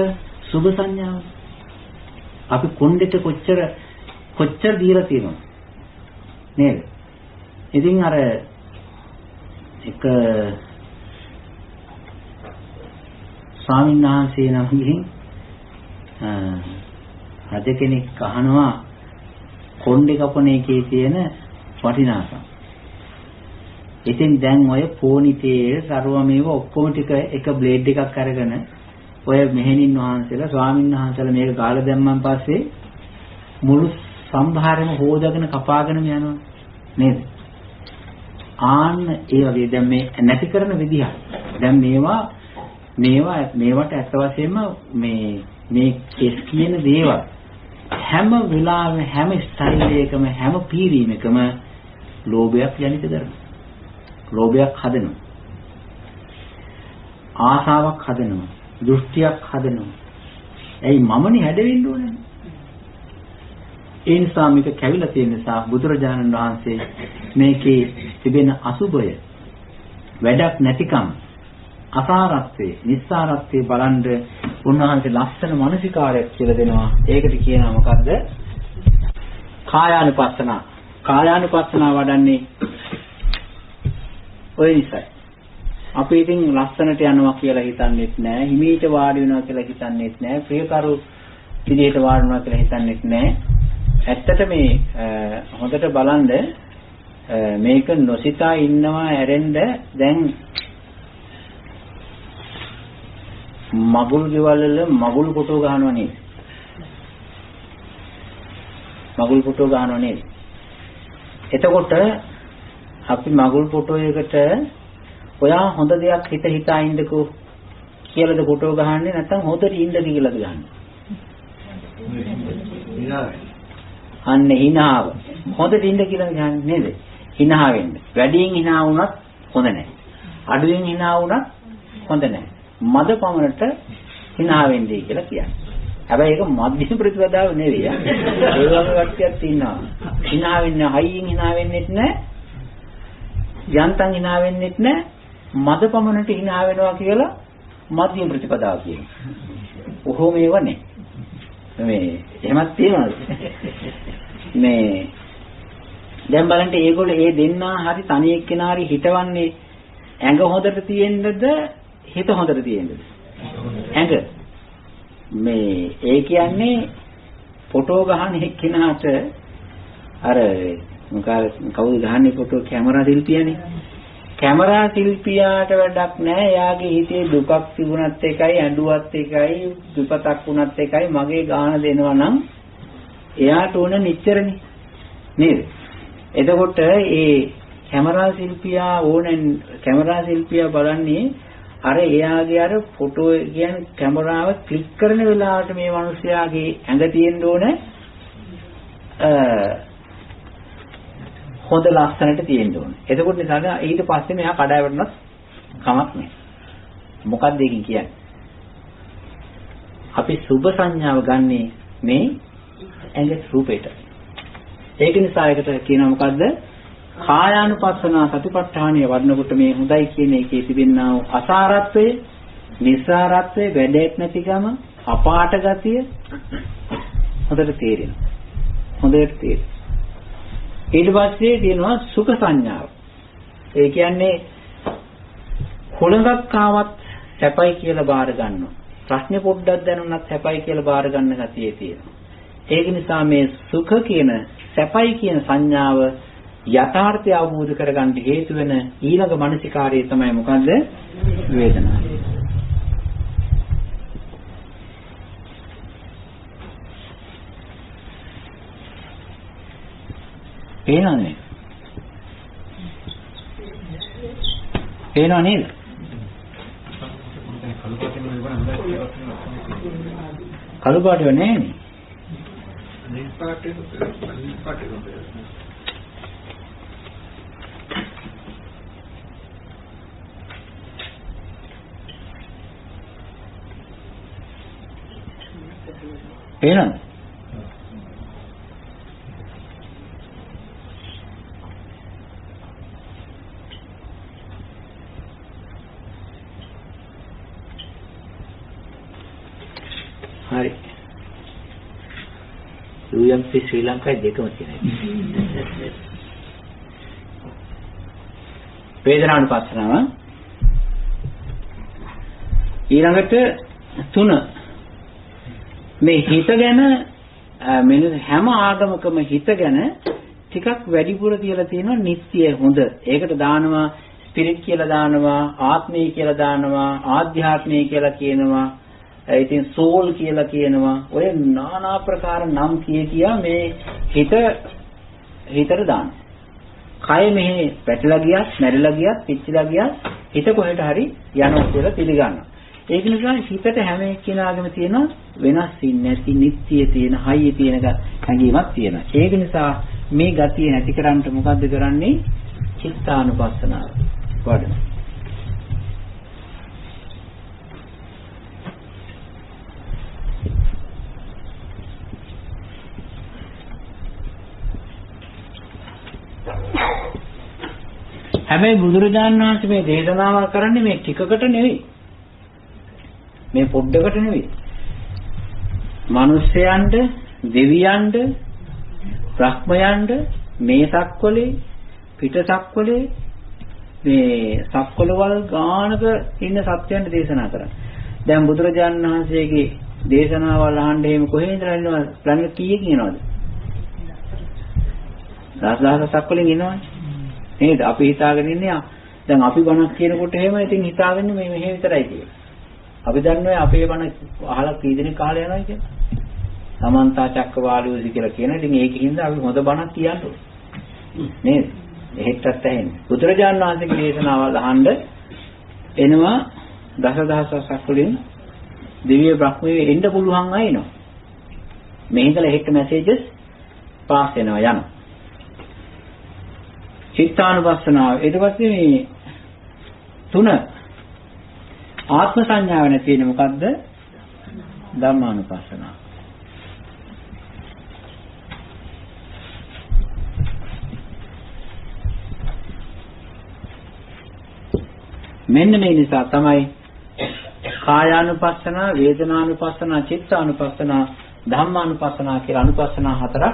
S1: සුභ සංඥාව. අපි කොණ්ඩෙට කොච්චර දීලා තියෙනවද නේද? ඉතින් අර එක ස්වාමීන් වහන්සේ නමකින් රජ කෙනෙක් අහනවා කොණ්ඩේ කපන එකේ තියෙන වටිනාකම. ඉතින් දැන් ඔය පෝනිතේ සරුවමේව ඔක්කොම ටික එක බ්ලේඩ් එකක් අරගෙන ඔය මෙහෙණින් වහන්සේලා ස්වාමීන් වහන්සේලා මේක ගාලා දැම්මන් පස්සේ මුළු සම්භාරෙම හොදගෙන කපාගෙන යනවා නේද? ආන්න ඒ වගේ දැන් මේ නැති කරන විදිහ. දැන් මේවට ඇත්ත වශයෙන්ම මේ කියන දේවල් හැම වෙලාවෙම හැම ස්ටයිල් එකකම හැම පීරීමකම ලෝභයක් ජනිත කරනවා. ලෝභයක් හදනවා. ආසාවක් හදනවා. දෘෂ්ටියක් හදනවා. ඇයි මමනේ හැදෙන්න ඕනේ? ඒ නිසා මේක කැවිලා තියෙන නිසා බුදුරජාණන් වහන්සේ මේකේ තිබෙන අසුභය වැඩක් නැතිකම අසාරත්වයේ නිස්සාරත්වයේ බලන්ද උන්වහන්සේ ලස්සන මානසිකාරයක් කියලා දෙනවා. ඒකට කියනවා මොකද්ද? කායානුපස්සනා. කායානුපස්සනා වඩන්නේ ඔය නිසයි. අපි ඉතින් ලස්සනට යනවා කියලා හිතන්නේත් නැහැ. හිමීට වාඩි වෙනවා කියලා හිතන්නේත් නැහැ. ප්‍රියකරු විදිහට වාඩි වෙනවා කියලා හිතන්නේත් නැහැ. ඇත්තට මේ හොඳට බලන්න මේක නොසිතා ඉන්නවා ඇරෙන්න දැන් මගුල් ගෙවල් වල මගුල් ෆොටෝ ගහනවා නේද? මගුල් ෆොටෝ ගහනවා නේද? එතකොට අපි මගුල් ෆොටෝ එකට ඔයා හොඳ දෙයක් හිතා ඉන්නකෝ කියලාද ෆොටෝ ගහන්නේ නැත්නම් හොඳට ඉන්නද කියලාද ගහන්නේ? අන්න හිනාව. හොඳට ඉන්න කියලා ගහන්නේ නේද? හිනා වෙන්න. වැඩියෙන් හිනා වුණත් හොඳ නැහැ. අඩුවෙන් හිනා වුණත් හොඳ නැහැ. මද පමණට හිනා වෙන්නේ කියලා කියන්නේ. හැබැයි ඒක මධ්‍යම ප්‍රතිපදාව නෙවෙයි. ඒ වගේ කට්ටියක් ඉන්නවා. හිනා වෙන්නේ හයියෙන් හිනා වෙන්නෙත් නැහැ. යන්තම් හිනා වෙන්නෙත් නැහැ. මද පමණට හිනා වෙනවා කියලා මධ්‍යම ප්‍රතිපදාව කියනවා. ඔහොම ඒව නේ. මේ එහෙමත් තියෙනවද? මේ දැන් බලන්න ඒගොල්ලෝ ඒ දෙන්නා හරි තනි එක්කෙනා හරි හිතවන්නේ ඇඟ හොඳට තියෙන්නද හිත හොඳට තියෙන්නද? ඇඟ. මේ ඒ කියන්නේ ෆොටෝ ගහන එක්කෙනාට අර කවුද ගහන්නේ ෆොටෝ කැමරා ශිල්පියානේ. කැමරා ශිල්පියාට වැඩක් නැහැ. එයාගේ හිතේ දුකක් තිබුණත් එකයි, ඇඬුවත් එකයි, විපතක් වුණත් එකයි මගේ ගාන දෙනවා නම් එයාට ඕන නිච්චරනේ. නේද? එතකොට ඒ කැමරා ශිල්පියා බලන්නේ අර එයාගේ අර ෆොටෝ කියන්නේ කැමරාව ක්ලික් කරන වෙලාවට මේ මිනිස්යාගේ ඇඟ තියෙන්න ඕන හොඳ ලස්සනට තියෙන්න ඕන. එතකොට නිසා ඊට පස්සේ මෙයා කඩා වැටුණත් කමක් නැහැ. මොකක්ද ඒකෙන් කියන්නේ? අපි සුභ සංඥාව ගන්නෙ මේ ඇඟේ රූපේට. ඒක නිසා ඒකට කියනවා මොකද්ද? කායානුපස්සනා සතිපට්ඨානය වඩනකොට මේ හොඳයි කියන එකේ තිබෙනා වූ අසාරත්වය, නිස්සාරත්වය, වැඩක් නැතිකම, අපාට ගතිය හොඳට තේරෙනවා. හොඳට තේරෙනවා. ඊට පස්සේ තියෙනවා සුඛ සංඥාව. ඒ කියන්නේ හොළඟක් ආවත් සැපයි කියලා බාර ගන්නවා. ප්‍රශ්නේ පොඩ්ඩක් දැනුණත් සැපයි කියලා බාර ගන්න ගතිය තියෙනවා. ඒක නිසා මේ සුඛ කියන සැපයි කියන සංඥාව යථාර්ථය අවබෝධ කරගන්න හේතු වෙන ඊළඟ මානසිකාරය තමයි මොකද්ද? වේදනාව. පේනවනේ. පේනව නේද? කළු පාටව නෑනේ.
S2: නිල් පාටේ
S1: පේනවද? UMP ශ්‍රී ලංකාවේ දෙකම තියෙනවා. වේදනානුපස්සනාව ඊළඟට 3 මේ හිත ගැන හැම ආගමකම හිත ගැන ටිකක් වැඩිපුර කියලා තියෙනවා නිත්‍ය හොඳ. ඒකට දානවා ස්පිරිට් කියලා දානවා, ආත්මය කියලා දානවා, ආධ්‍යාත්මය කියලා කියනවා. ඉතින් සෝල් කියලා කියනවා. ඔය নানা ප්‍රකාර නම් කියා මේ හිතට දානවා. කය මෙහි පැටලලා ගියත්, මැරිලා ගියත්, පිච්චිලා ගියත් හිත කොහෙට හරි යනවා කියලා පිළිගන්නවා. ඒක නිසා හිතට හැම එක්කිනාගම තියෙන වෙනස් නැති නිත්‍ය තියෙන හයිය තියෙන හැඟීමක් තියෙනවා. ඒක නිසා මේ ගතිය නැති කරන්න මොකද්ද කරන්නේ? චිත්තානුපස්සනාව වඩනවා. හැබැයි බුදුරජාණන් වහන්සේ මේ දේශනාව කරන්නේ මේ ටිකකට නෙවෙයි. මේ පොඩ්ඩකට නෙවෙයි. මිනිස්යන්ට, දෙවියන්ට, බ්‍රහ්මයන්ට මේ සක්වලේ, පිට සක්වලේ මේ සක්වලවල් ගානක ඉන්න සත්‍යයන්ට දේශනා කරා. දැන් බුදුරජාණන් වහන්සේගේ දේශනාවල් අහන්න එහෙම කොහේ ඉඳලා ඉන්නවද? ප්ලැනට් කීයකින් එනවද? දහස් සක්වලෙන් එනවනේ. නේද? අපි හිතාගෙන ඉන්නේ දැන් අපි බණක් කියනකොට එහෙම ඉතින් හිතාගන්නේ මේ මෙහෙ විතරයි කියලා. අපි දන්නේ අපේ බණ අහලා කී දෙනෙක් අහලා යනවා කියලා. සමන්තා චක්කවාලෝසි කියලා කියන. ඉතින් ඒකින්ද අපි හොඳ බණක් කියන්න ඕනේ. නේද? එහෙටත් ඇහෙන්නේ. බුදුරජාණන් වහන්සේගේ දේශනාවල් අහන්න එනවා දසදහසක් වලින් දිව්‍ය බ්‍රහ්මයේ එන්න පුළුවන් අය එනවා. මේ ඉඳලා එහෙට මැසේජස් පාස් වෙනවා යනවා. චිත්තානුපස්සනාව ඊට පස්සේ මේ 3 ආත්ම සංඥාව නැති වෙන මොකද්ද? ධම්මානුපස්සනාව. මෙන්න මේ නිසා තමයි කායානුපස්සනා, වේදනානුපස්සනා, චිත්තානුපස්සනා, ධම්මානුපස්සනා කියලා අනුපස්සනා 4ක්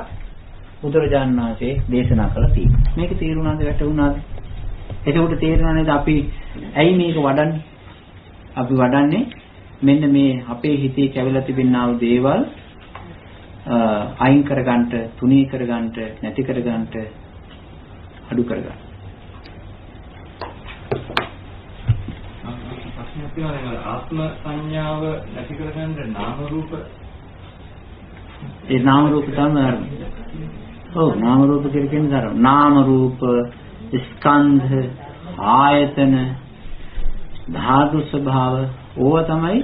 S1: බුදුරජාණන් වහන්සේ දේශනා කළා තියෙනවා. මේක තේරුණාද වැටුණාද? එතකොට තේරෙනවා නේද අපි ඇයි මේක වඩන්නේ? අපි වඩන්නේ මෙන්න මේ අපේ හිතේ කැවිලා තිබෙනා වූ දේවල් අයින් කරගන්න, තුනී කරගන්න, නැති කරගන්න, අඩු කරගන්න.
S3: ආත්ම සංඥාව නැති කරගන්න නාම රූප
S1: ඒ නාම රූප තමයි. ඔව් නාම රූප කියලා කියන්නේ ධර්ම. නාම රූප, ස්කන්ධ, ආයතන, ධාතු ස්වභාව ඕවා තමයි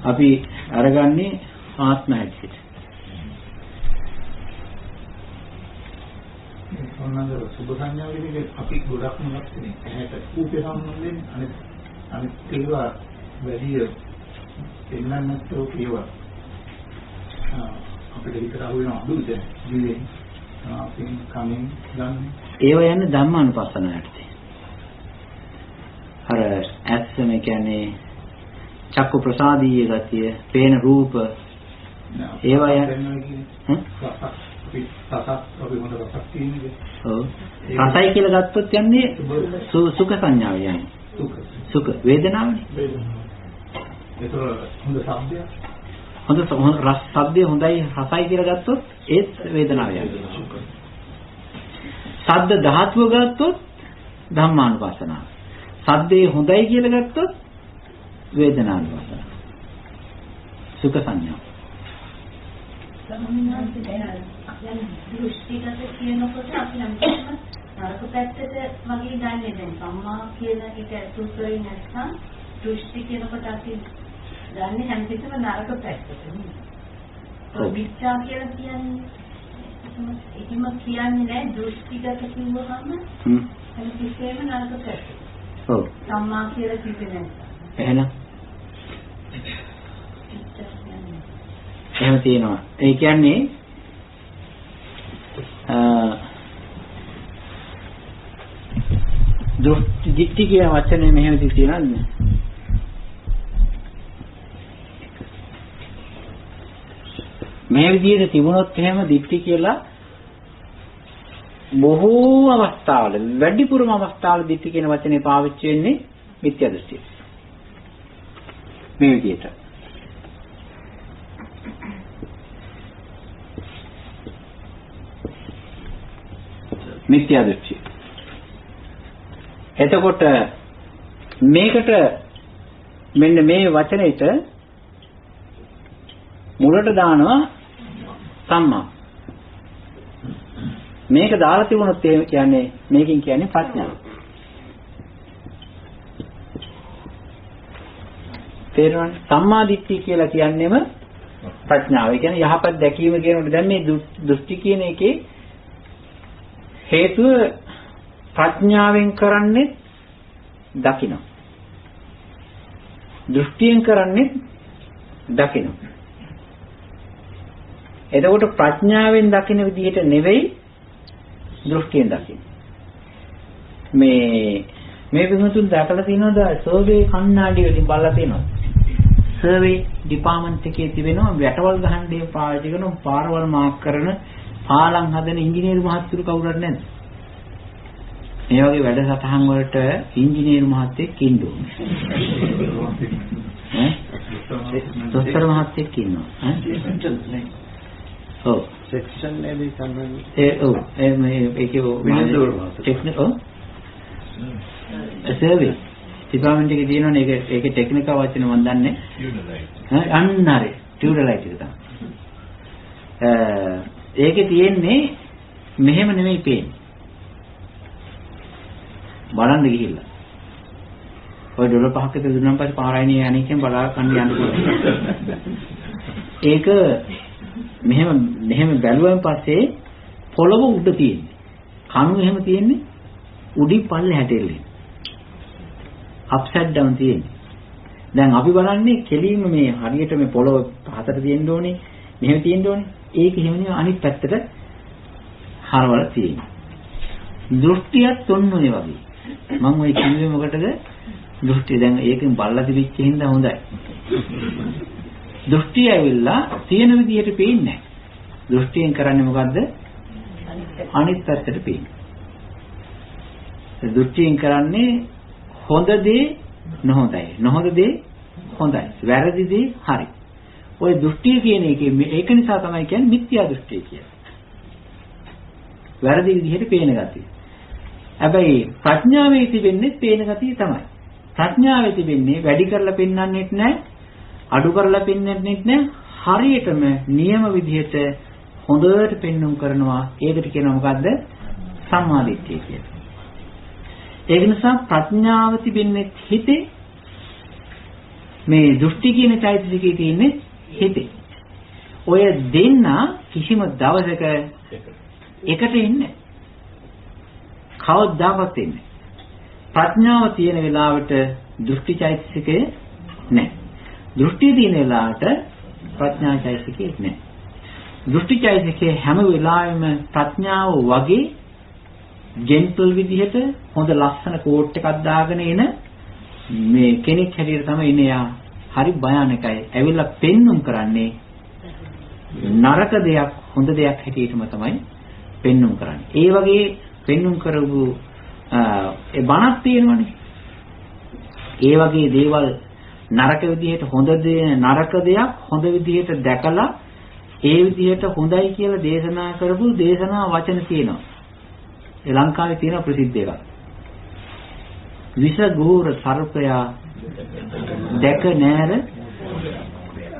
S1: අපි අරගන්නේ ආත්ම හැටියට.
S3: මොනවාද සුභ සංඥා වලින් අපි ගොඩක් මොනවද කියන්නේ? ඇහැට රූපේ සම්බන්ධයෙන් අනිත් ඒවා වැඩි එන්නන්නත් ඒවා අපිට විතර අහු වෙන අඩුද ජීවේ අපින් කමින් ගන්න
S1: ඒව යන්නේ ධම්මානුපස්සනාවට. අර ඇස්සම කියන්නේ චක්කු ප්‍රසාදීය ගතිය, පේන රූප ඒවා යන්නේ රසයි කියලා ගත්තොත් යන්නේ සුඛ සංඥාව යන්නේ. සුඛ වේදනාවනේ.
S3: ඒක හොඳ શબ્දයක්.
S1: හොඳ රස ශබ්දය හොඳයි රසයි කියලා ගත්තොත් ඒත් වේදනාව යනවා. ශබ්ද ධාතුව ගත්තොත් ධම්මානුපස්සනාව. ශබ්දේ හොඳයි කියලා ගත්තොත් වේදනානුපස්සනාව. සුඛ සංඥා.
S4: දෘෂ්ටිගත කියනකොට අපි නම් නරක පැත්තට වගේ දන්නේ දැන් සම්මා කියන එක සූත්‍රේ නැත්නම් දෘෂ්ටි කියනකොට අපි දන්නේ හැමතිස්සම නරක පැත්තට නේ. විචා කියලා කියන්නේ ඒකම කියන්නේ නෑ දෘෂ්ටිගත කිව්වහම හැමතිස්සෙම නරක පැත්තට.
S1: ඔව්.
S4: සම්මා කියලා කිව්වේ නැහැ.
S1: එහෙනම් එහෙම තියෙනවා. ඒ කියන්නේ දිට්ඨි කියන වචනේ මෙහෙම තියෙනවද? මේ විදිහට තිබුණොත් එහෙම දිට්ඨි කියලා බොහෝ අවස්ථාවල වැඩිපුරම අවස්ථාවල දිට්ඨි කියන වචනේ පාවිච්චි වෙන්නේ මිත්‍යා දෘෂ්ටිය. මේ විදිහට. මිත්‍යා දෘෂ්ටිය. එතකොට මේකට මෙන්න මේ වචනෙට මුලට දානවා සම්මා. මේක දාලා තිබුණොත් ඒ කියන්නේ මේකෙන් කියන්නේ ප්‍රඥාව. තේරෙනවද? සම්මා දිට්ඨිය කියලා කියන්නේම ප්‍රඥාව. ඒ කියන්නේ යහපත් දැකීම කියනකොට දැන් මේ දෘෂ්ටි කියන එකේ හේතුව ප්‍රඥාවෙන් කරන්නේ දකින්න. දෘෂ්ටියෙන් කරන්නේ දකින්න. එතකොට ප්‍රඥාවෙන් දකින්න විදිහට නෙවෙයි දෘෂ්ටියෙන් දකින්න. මේ විමුතුන් දැකලා තියෙනවද? සර්වේ කණ්ණාඩි වලින් බලලා තියෙනවද? සර්වේ ඩිපාර්ට්මන්ට් එකේ තිබෙනවා වැටවල් ගහන දේ පාවිච්චි කරන පාරවල් මාක් කරන පාලම් හදන ඉංජිනේරු මහත්තුරු කවුරුත් නැද්ද? මේ වගේ වැඩසටහන් වලට ඉංජිනේරු මහත්තයෙක් ඉන්න ඕනේ. දොස්තර මහත්තයෙක් ඉන්නවා. ඔව්.
S2: සෙක්ෂන් එකේ සම්බන්ධ
S1: ඒකේ ටෙක්නිකල් සර්විස් ඩිපාර්ට්මන්ට් එකේ තියෙනවනේ ඒකේ ටෙක්නිකල් වචන මම දන්නේ. අන්නරේ ටියුඩලයිට් එක තමයි. ඒකේ තියෙන්නේ මෙහෙම නෙමෙයි පේන්නේ. බලන්න ගිහිල්ලා. ඔය ඩොලර් 5ක් විතර දුන්නාම පස්සේ පාරායනේ යන්නේ කියන බලා කන්න යන්න පුළුවන්. ඒක මෙහෙම බැලුවෙන් පස්සේ පොළව උඩ තියෙන්නේ. කණු එහෙම තියෙන්නේ උඩින් පල්ලෙහාට එල්ලෙන්නේ. අප්සයිඩ් ඩවුන් තියෙන්නේ. දැන් අපි බලන්නේ කෙලින්ම මේ හරියට මේ පොළව පහතට තියෙන්න ඕනේ. මෙහෙම තියෙන්න ඕනේ. ඒක එහෙම නෙවෙයි අනිත් පැත්තට හරවල තියෙන්නේ. දෘෂ්ටියත් ඔන්න ඔය වගේ. මම ඔය කිව්වේ මොකටද? දෘෂ්ටිය දැන් ඒකෙන් බල්ලා තිබිච්ච හින්දා හොඳයි. දෘෂ්ටිය ඇවිල්ලා තියෙන විදිහට පේන්නේ නැහැ. දෘෂ්ටියෙන් කරන්නේ මොකද්ද? අනිත් පැත්තට පේන්නේ. දෘෂ්ටියෙන් කරන්නේ හොඳ දේ නොහොඳයි. නොහොඳ දේ හොඳයි. වැරදි දේ හරි. ඔය දෘෂ්ටිය කියන එකේ ඒක නිසා තමයි කියන්නේ මිත්‍යා දෘෂ්ටිය කියලා. වැරදි විදිහට පේන ගතිය. හැබැයි ප්‍රඥාවේ තිබෙන්නේ පේන ගතිය තමයි. ප්‍රඥාවේ තිබෙන්නේ වැඩි කරලා පෙන්වන්නෙත් නැහැ, අඩු කරලා පෙන්වන්නෙත් නැහැ. හරියටම නියම විදිහට හොඳට පෙන්වුම් කරනවා. ඒකට කියනවා මොකද්ද? සම්මා දිට්ඨිය කියලා. ඒක නිසා ප්‍රඥාව තිබෙන්නේ හිතේ. මේ දෘෂ්ටි කියන චෛතසිකයේ තියෙන්නේ හිතේ. ඔය දෙන්න කිසිම දවසක එකට ඉන්නේ කවදාවත් ඉන්නේ ප්‍රඥාව තියෙන වෙලාවට දෘෂ්ටි චෛතසිකය නැහැ. දෘෂ්ටි තියෙන වෙලාවට ප්‍රඥා චෛතසිකය නැහැ. දෘෂ්ටි චෛතසිකය හැම වෙලාවෙම ප්‍රඥාව වගේ ජෙන්ටල් විදිහට හොඳ ලස්සන කෝට් එකක් දාගෙන එන මේ කෙනෙක් හැටියට තමයි ඉන්නේ. යා හරි භයානකයි. ඇවිල්ලා පෙන්눔 කරන්නේ නරක දෙයක් හොඳ දෙයක් හැටියටම තමයි පෙන්눔 කරන්නේ. ඒ වගේ පෙන්눔 කරපු ඒ බණක් තියෙනවනේ. ඒ වගේ දේවල් නරක විදිහට හොඳ දේ නරක දෙයක් හොඳ විදිහට දැකලා ඒ විදිහට හොඳයි කියලා දේශනා කරපු දේශනා වචන තියෙනවා. ඒ ලංකාවේ තියෙන ප්‍රසිද්ධ එකක්. විසගෝර සර්පයා දැක නෑර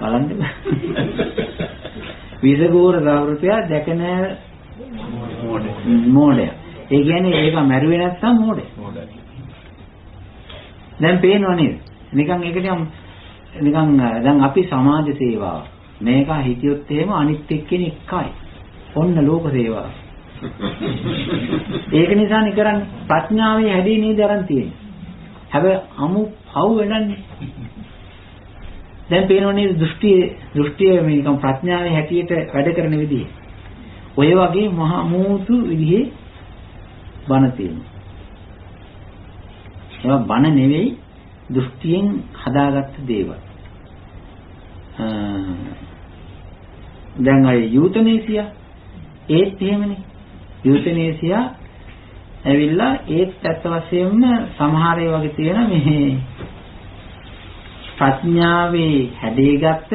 S1: බලන්න. විසගෝර සර්පයා දැක නෑර මෝඩය. ඒ කියන්නේ ඒක මැරුවේ නැත්තම් මෝඩය. දැන් පේනව නේද? නිකන් ඒකට නිකන් දැන් අපි සමාජ සේවාව මේක හිතියොත් එහෙම අනිත් එක්කෙනෙක් එකයි. ඔන්න ලෝක සේවාව. ඒක නිසා නේ කරන්නේ. ප්‍රඥාවේ හැදී නේද අරන් තියෙන්නේ. හැබැයි අමු පව් වෙනන්නේ. දැන් පේනව නේද දෘෂ්ටිය මේ නිකන් ප්‍රඥාවේ හැටියට වැඩ කරන විදිය. ඔය වගේ මහා මූතු විදිහේ බණ තියෙනවා. ඒවා බණ නෙවෙයි දෘෂ්ටියෙන් හදාගත්ත දේවල්. දැන් අය යූතනේසියා ඒත් එහෙමනේ. යූතනේසියා ඇවිල්ලා ඒත් ඇත්ත වශයෙන්ම සමහර ඒ වගේ තියෙන මේ ප්‍රඥාවේ හැදීගත්ත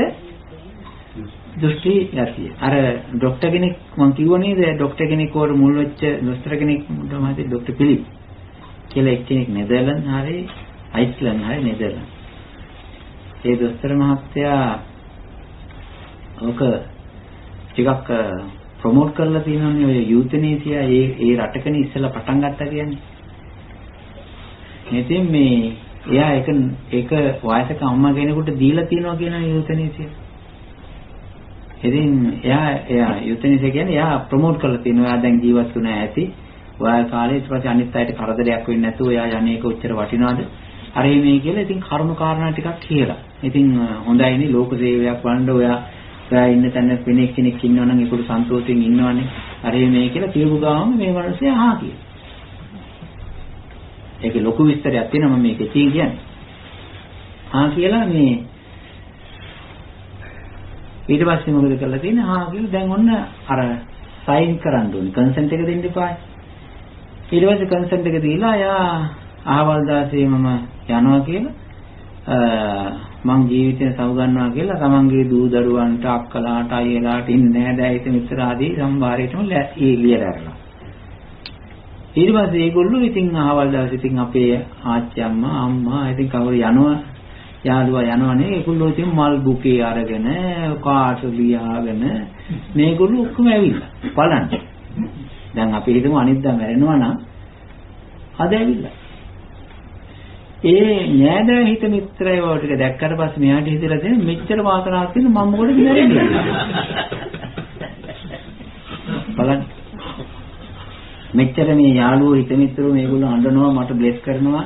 S1: දෘෂ්ටි යතිය. අර ડોක්ටර් කෙනෙක් මම කිව්වා නේද ડોක්ටර් කෙනෙක් වර මුල් වෙච්ච දොස්තර කෙනෙක් තමයි ડોක්ටර් පිලිප් කියලා එක්කෙනෙක් නෙදර්ලන්ත හරි අයිස්ලන්ත හරි නෙදර්ලන්ත. ඒ දොස්තර මහත්තයා ඔක ටිකක් ප්‍රොමෝට් කරලා තියෙනවානේ ඔය යූතනේසියා ඒ රටකනේ ඉස්සෙල්ලා පටන් ගත්තා කියන්නේ. ඉතින් මේ එයා ඒක වයසක අම්මා කෙනෙකුට දීලා තියෙනවා කියන යූතනේසියා. ඉතින් එයා යූතනේසියා කියන්නේ එයා ප්‍රොමෝට් කරලා තියෙනවා. එයා දැන් ජීවත් වුණා ඇති. ඔයා කාලේ ඊට පස්සේ අනිත් අයට කරදරයක් වෙන්නේ නැතුව එයා යන්නේ ඒක උච්චර වටිනවද? හරි මේ කියලා ඉතින් කරුණු කාරණා ටිකක් කියලා. ඉතින් හොඳයිනේ ලෝක සේවයක් වන්න ඔයා ඉන්න තැන වෙන කෙනෙක් ඉන්නවා නම් ඒකට සන්තෝෂයෙන් ඉන්නවනේ. හරි මේ කියලා කියපු ගාම මේ මිනිස්සේ අහා කියලා. ඒකේ ලොකු විස්තරයක් තියෙනවා මම මේකේ කියන්නේ. ආ කියලා මේ ඊට පස්සේ මොකද කරලා තියෙන්නේ? ආ කියලා දැන් ඔන්න අර සයින් කරන්න ඕනේ. කන්සන්ට් එක දෙන්න එපා. ඊට පස්සේ කන්සන්ට් එක දීලා යා අහවල් දාසේ මම යනවා කියලා මං ජීවිතේ සවගන්නවා කියලා තමන්ගේ දූ දරුවන්ට අක්කලාට අයියලාට ඉන්නේ නෑදෑයිත මිත්‍ර ආදී සම්භාරයටම ලියලා අරලා. ඊට පස්සේ ඒගොල්ලෝ ඉතින් අහවල් දාසේ ඉතින් අපේ ආච්චි අම්මා ඉතින් කවුරු යනවා යාළුවා යනවනේ ඒගොල්ලෝ ඉතින් මල් බුකේ අරගෙන කාට් ලියාගෙන මේගොල්ලෝ ඔක්කොම ඇවිල්ලා බලන්න. දැන් අපි හිතමු අනිද්දා මැරෙනවා නම් අද ඇවිල්ලා ඒ නෑදෑ හිත මිත්‍රයෝ ටික දැක්කට පස්සේ මෙයාට හිතලා තියෙන මෙච්චර වාසනාවක් තියෙන මම මොකටද මැරෙන්නේ බලන්න. මෙච්චර මේ යාළුවෝ හිත මිත්‍රෝ මේගොල්ලෝ අඬනවා මට බ්ලෙස් කරනවා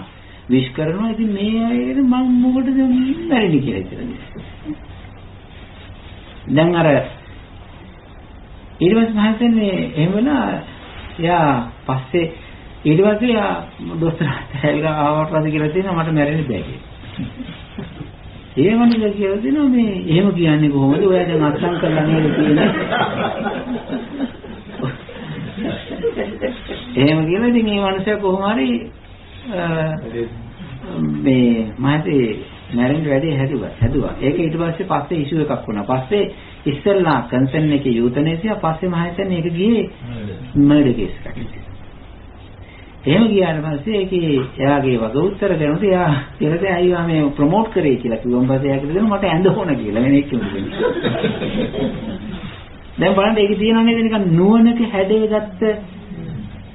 S1: විශ් කරනවා. ඉතින් මේ අය මම මොකටද මැරෙන්නේ කියලා හිතලා. දැන් අර ඊට පස්සේ මහසෙන්නේ එහෙම වෙලා යා පස්සේ ඊට පස්සේ යා දොස්තරට ඇවිල්ලා ආවට පස්සේ කියලා තියෙනවා මට මැරෙන්න බෑ කියලා. ඒ වගේ කියලා දෙනවා මේ එහෙම කියන්නේ කොහොමද? ඔයා දැන් අත්සන් කරලා නේද කියන්නේ? එහෙම කියලා ඉතින් මේ මනුස්සයා කොහොම හරි මේ මාතේ මැරෙන්න වැඩි හැදුවා. ඒක ඊට පස්සේ ඉෂුව එකක් වුණා. පස්සේ ඉස්සෙල්ලා කන්සර්න් එකේ යූතනේසියා පස්සේ මම හිතන්නේ ඒක ගියේ මර්ඩර් කේස් එකකට. එහෙම ගියාට පස්සේ ඒකේ එයාගේ වග උත්තර දෙනකොට එයා කියලා අයියා මේ ප්‍රොමෝට් කරේ කියලා කිව්වම පස්සේ එයා කියලා දෙනවා මට ඇඳ ඕන කියලා වෙන එක්කෙනෙක් දෙන්නේ. දැන් බලන්න ඒකේ තියෙනවා නේද නිකන් නුවණක හැඩයගත්ත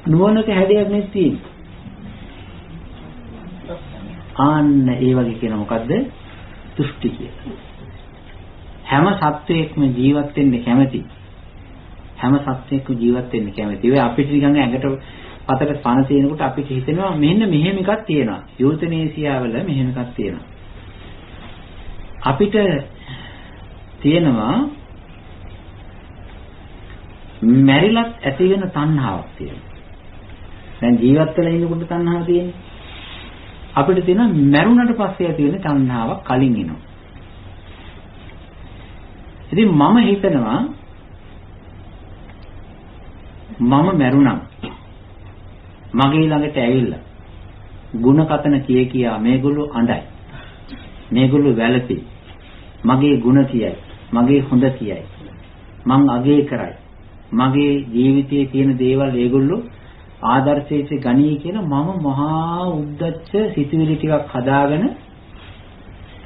S1: නුවණක හැඩයක් නෙත් තියෙන්නේ. ආන්න ඒ වගේ කියන මොකද්ද? දෘෂ්ටි කියලා. හැම සත්වයක්ම ජීවත් වෙන්න කැමති. හැම සත්වයක්ම ජීවත් වෙන්න කැමති. ඒ අපිට නිකන් ඇඟට පතට පණ තියෙනකොට අපිට හිතෙනවා මෙන්න මෙහෙම එකක් තියෙනවා. යූතනේසියාවල මෙහෙම එකක් තියෙනවා. අපිට තියෙනවා මැරිලත් ඇති වෙන තණ්හාවක් තියෙනවා. දැන් ජීවත් වෙලා ඉන්නකොට තණ්හාව තියෙන්නේ. අපිට තියෙන මැරුණට පස්සේ ඇති වෙන තණ්හාවක් කලින් එනවා. ඉතින් මම හිතනවා මම මැරුණා මගේ ළඟට ඇවිල්ලා ಗುಣ කතන කියා මේගොල්ලෝ අඬයි. මේගොල්ලෝ වැළපෙයි. මගේ ಗುಣ කියයි. මගේ හොඳ කියයි. මං අගය කරයි. මගේ ජීවිතයේ තියෙන දේවල් ඒගොල්ලෝ ආදර්ශයට ගනී කියලා මම මහා උද්දච්ච සිතුවිලි ටිකක් හදාගෙන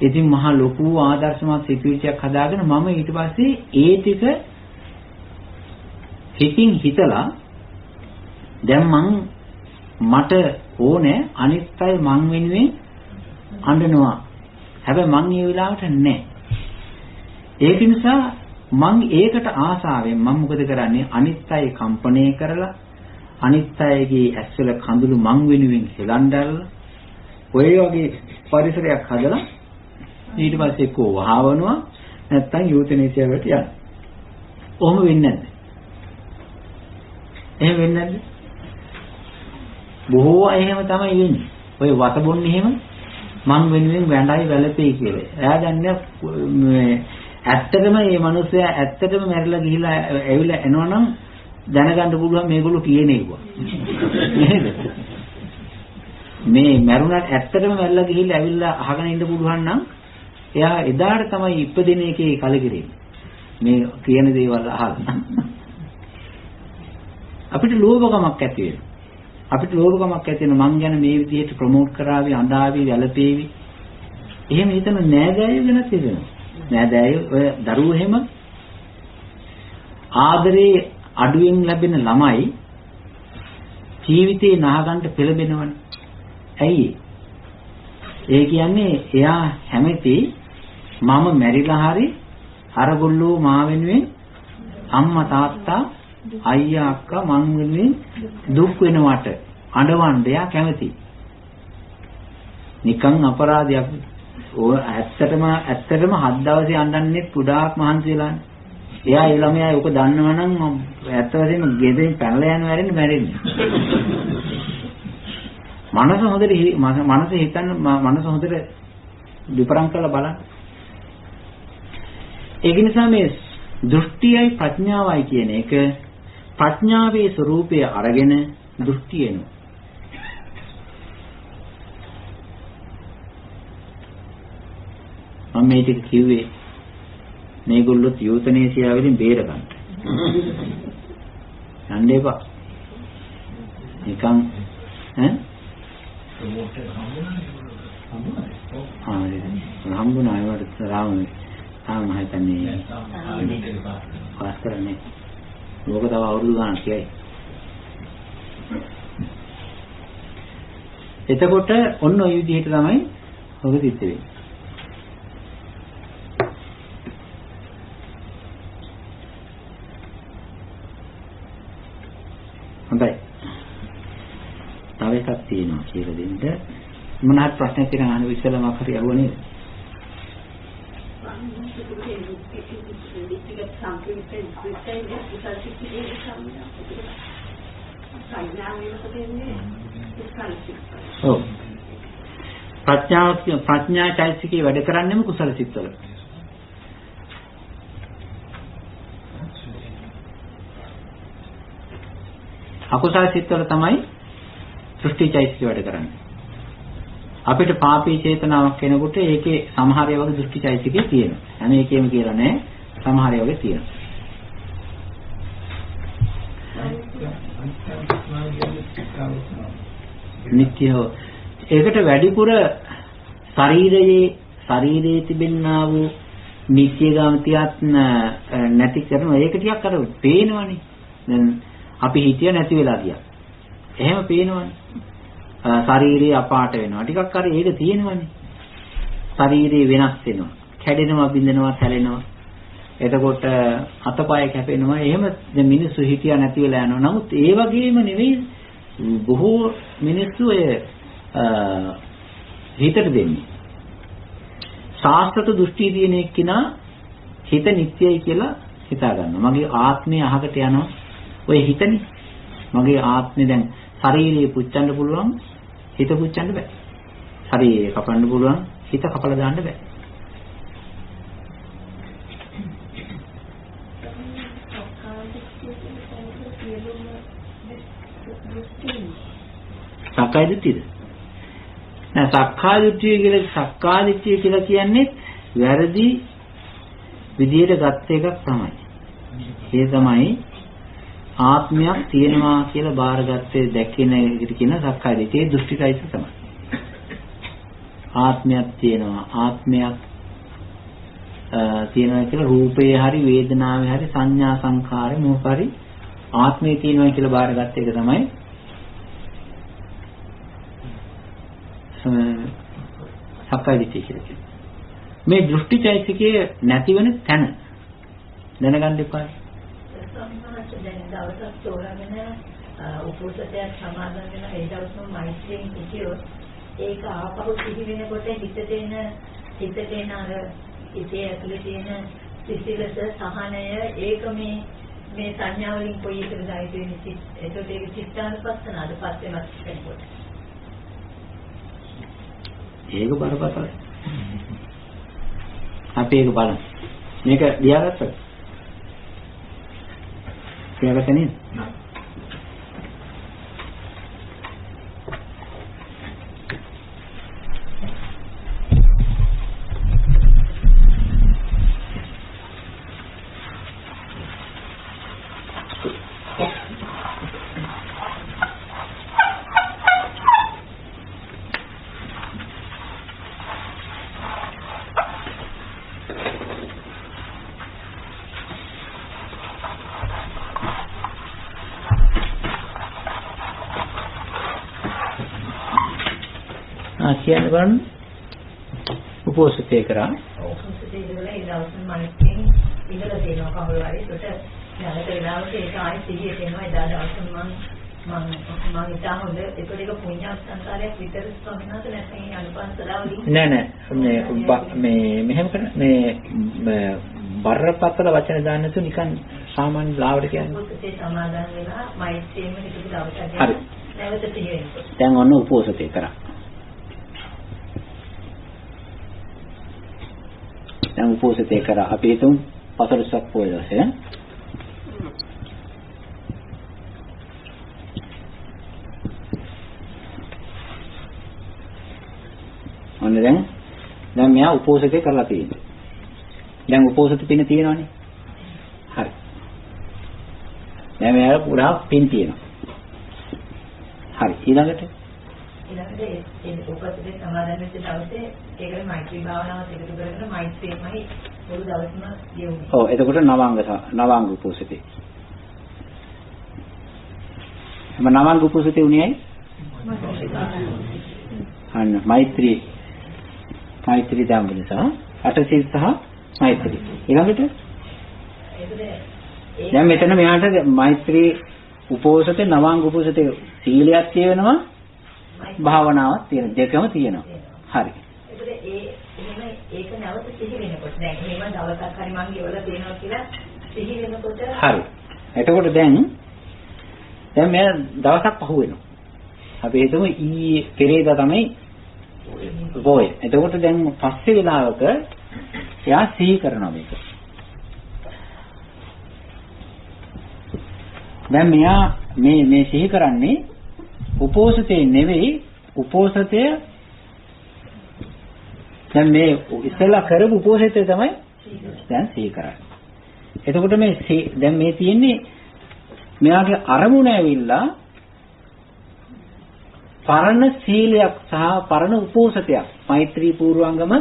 S1: ඉතින් මහා ලොකු ආදර්ශමත් සිතුවිලි ටිකක් හදාගෙන මම ඊට පස්සේ ඒ ටික හිතින් හිතලා දැන් මට ඕනේ අනිත් අය මං වෙනුවෙන් අඬනවා. හැබැයි මං ඒ වෙලාවට නැහැ. ඒක නිසා මං ඒකට ආසාවෙන් මම මොකද කරන්නේ අනිත් අය කම්පණය කරලා අනිත් අයගේ ඇස්වල කඳුළු මං වෙනුවෙන් හෙලන්ඩල්ලා ඔය වගේ පරිසරයක් හදලා ඊට පස්සේ කෝ වහවනවා නැත්තම් යූතනේසියාවට යනවා. ඔහොම වෙන්නේ නැද්ද? එහෙම වෙන්නේ නැද්ද? බොහෝ අය එහෙම තමයි වෙන්නේ. ඔය වතබොන්නේ එහෙම මං වෙනුවෙන් වැඳයි වැළපෙයි කියලා. එයා දන්නේ ඇත්තටම මේ මිනිස්සයා ඇත්තටම මැරිලා ගිහිලා ඇවිල්ලා එනවනම් දැනගන්න පුළුවන් මේගොල්ලෝ කියන ඒවා. නේද? මේ මැරුණාට ඇත්තටම මැරිලා ගිහිල්ලා ඇවිල්ලා අහගෙන ඉන්න පුළුවන් නම් එයා එදාට තමයි ඉපදින එකේ කලකිරෙන්නේ. මේ කියන දේවල් අහලා. අපිට ලෝභකමක් ඇති වෙනවා. අපිට ලෝභකමක් ඇති වෙනවා මං ගැන මේ විදිහට ප්‍රොමෝට් කරાવી අඬාවි වැළපේවි. එහෙම හිතන නෑදෑයෝ ගැනත් හිතෙනවා. නෑදෑයෝ ඔය දරුවෝ එහෙම ආදරේ අඩුවෙන් ලැබෙන ළමයි ජීවිතේ නහගන්න පෙළඹෙනවනේ. ඇයි ඒ කියන්නේ එයා හැමති මම මැරිලා හරි අරගොල්ලෝ මා වෙනුවෙන් අම්මා තාත්තා අයියා අක්කා මං වෙනුවෙන් දුක් වෙනවට අඬවන්න එයා කැමති. නිකන් අපරාධයක්. ඔය ඇත්තටම 7 දවසේ අඬන්නේ ගොඩාක් මහන්සි වෙලානේ. එයා ඒ ළමයා ඔක දන්නවනම් ඇත්ත වශයෙන්ම ගෙදරින් පැනලා යන වැරෙන්න මැරෙන්නේ. මනස හොඳට විපරම් කරලා බලන්න. ඒක නිසා මේ දෘෂ්ටියයි ප්‍රඥාවයි කියන එක ප්‍රඥාවේ ස්වરૂපය අරගෙන දෘෂ්ටි එනවා. මම මේ ටික කිව්වේ මේගොල්ලොත් යූතනේසියා වලින් බේර ගන්න. යන්න එපා. නිකන් ඈ හම්බුනා ඒවට තාම හිතන්නේ පාස් කරන්නේ. ලෝක තව අවුරුදු ගානක් කියයි. එතකොට ඔන්න ඔය විදිහට තමයි ඔබ සිද්ධ වෙන්නේ. හොඳයි. තව එකක් තියෙනවා කියලා දෙන්න. මොනවාත් ප්‍රශ්න තියෙනවා අහන්න ඉස්සෙල්ලාම හරි අහුව නේද? ඔව්. ප්‍රඥා චෛතසිකේ වැඩ කරන්නේම කුසල සිත්වල. අකුසල සිත්වල තමයි දෘෂ්ටි චෛතසිකේ වැඩ කරන්නේ. අපිට පාපී චේතනාවක් කෙනෙකුට ඒකේ සමහර ඒවාගේ දෘෂ්ටි චෛතසිකේ තියෙනවා. හැම එකෙම කියලා නෑ. සමහර ඒවාගේ තියෙනවා. නිත්‍යව ඒකට වැඩිපුර ශරීරයේ තිබෙනා වූ නිත්‍ය ගාමතියත් නැති කරනවා. ඒක ටිකක් අර පේනවනේ. දැන් අපි හිතිය නැති වෙලා ගියා. එහෙම පේනවනේ. ශරීරය අපාට වෙනවා. ටිකක් අර ඒක තියෙනවනේ. ශරීරය වෙනස් වෙනවා. කැඩෙනවා, බිඳෙනවා, සැලෙනවා. එතකොට අතපය කැපෙනවා. එහෙම දැන් මිනිස්සු හිතිය නැති වෙලා යනවා. නමුත් ඒ වගේම නෙවෙයි බොහෝ මිනිස්සු හිතට දෙන්නේ. ශාස්ත්‍රත දෘෂ්ටි තියෙන එක්කිනා හිත නිත්‍යයි කියලා හිතා ගන්නවා. මගේ ආත්මය අහකට යනවා. ඔය හිතනේ. මගේ ආත්මය දැන් ශරීරය පුච්චන්න පුළුවන්, හිත පුච්චන්න බෑ. ශරීරය කපන්න පුළුවන්, හිත කපලා දාන්න බෑ. සක්කාය දිට්ඨියද? නෑ සක්කාය දිට්ඨිය කියලා කියන්නේ වැරදි විදියට ගත්ත එකක් තමයි. ඒ තමයි ආත්මයක් තියෙනවා කියලා බාරගත්තේ දැකින එකට කියන සක්කාය දිට්ඨියේ දෘෂ්ටිකයිස තමයි. ආත්මයක් තියෙනවා. ආත්මයක් තියෙනවා කියලා රූපේ හරි වේදනාවේ හරි සංඥා සංඛාරේ මොකක් හරි ආත්මය තියෙනවා කියලා බාරගත්ත එක තමයි සක්කාය දිට්ඨිය කියලා කියන්නේ. මේ දෘෂ්ටිචෛතසිකයේ නැති වෙන තැන දැනගන්න එපා.
S5: සම්මාස දැන් දවසක් තෝරාගෙන උපෝසතයක් සමාදන් වෙන ඒ දවසම මෛත්‍රියෙන් හිටියොත් ඒක ආපහු සිහි වෙනකොට හිතට එන අර ඉතේ ඇතුලේ තියෙන සිසිලස සහනය ඒක මේ සංඥා වලින් කොයි එකද ආයිත් වෙන්නේ. ඒකට ඒක චිත්තානුපස්සනාද පස්සේ මතක් වෙනකොට. ඒක බරපතලයි. අපි ඒක බලමු.
S1: මේක ලියාගත්තද? ලියාගත්තා නේද? කියන්න බලන්න උපෝසතේ කරා
S5: උපෝසතේ ඉඳලා ඒ දවස් මනින් ඉඳලා දෙනවා කවුරු හරි ඒකට නැවත වෙලාවට ඒක ආයෙත් සිහියට එනවා එදා දවස් මම ඉතා හොඳ ඒකට එක පුණ්‍ය සංස්කාරයක් විතර ස්වාමීනාත නැත්නම් අනුපස්සලාවදී
S1: නෑ මේ මෙහෙම කරන මේ බරපතල වචන දාන්න නැතුව නිකන් සාමාන්‍ය ලාවට කියන්නේ
S5: උපෝසතේ සමාදන් වෙලා මෛත්‍රියම හිතපු දවසක්
S1: හරි
S5: නැවත සිහිය එනවා
S1: දැන් ඔන්න උපෝසතේ කරා දැන් උපෝසතේ කරා අපි හිතමු 14ක් පොය දවසේ ඔන්න දැන් මෙයා උපෝසතේ කරලා තියෙනවා දැන් උපෝසත පින තියෙනවනේ හරි දැන් මෙයා පුරා පින් තියෙනවා හරි ඊළඟට
S5: ඒ උපෝසතේ සමාදන් වෙච්ච දවසේ ඒකට මෛත්‍රී භාවනාවත් එකතු කරගෙන මෛත්‍රියමයි මුළු දවසම යෙවුනේ.
S1: ඔව් එතකොට නවාංග උපෝසතේ. නවාංග උපෝසතේ උනේ ඇයි? අන්න මෛත්‍රී දාම්බුනේ අටසිල් සහ මෛත්‍රී. ඊළඟට දැන් මෙතන මෙයාට මෛත්‍රී උපෝසතේ නවාංග උපෝසතේ සීලයක් තියෙනවා භාවනාවක් තියෙන දෙකම තියෙනවා. හරි.
S5: ඒක නැවත සිහි වෙනකොට දැන් එහෙම දවසක් හරි මං ගෙවලා තියෙනවා කියලා සිහි වෙනකොට
S1: හරි. එතකොට දැන් මම දවසක් පහු වෙනවා. අපි හිතමු ඊයේ පෙරේදා තමයි පොය. එතකොට දැන් පස්සේ වෙලාවක එයා සිහි කරනවා මේක. දැන් මෙයා මේ සිහි කරන්නේ උපෝසතේ නෙවෙයි උපෝසතය දැන් මේ ඉස්සෙල්ලා කරපු උපෝසතය තමයි දැන් සිහි කරන්නේ. එතකොට දැන් මේ තියෙන්නේ මෙයාගේ අරමුණ ඇවිල්ලා පරණ සීලයක් සහ පරණ උපෝසතයක් මෛත්‍රී පූර්වංගම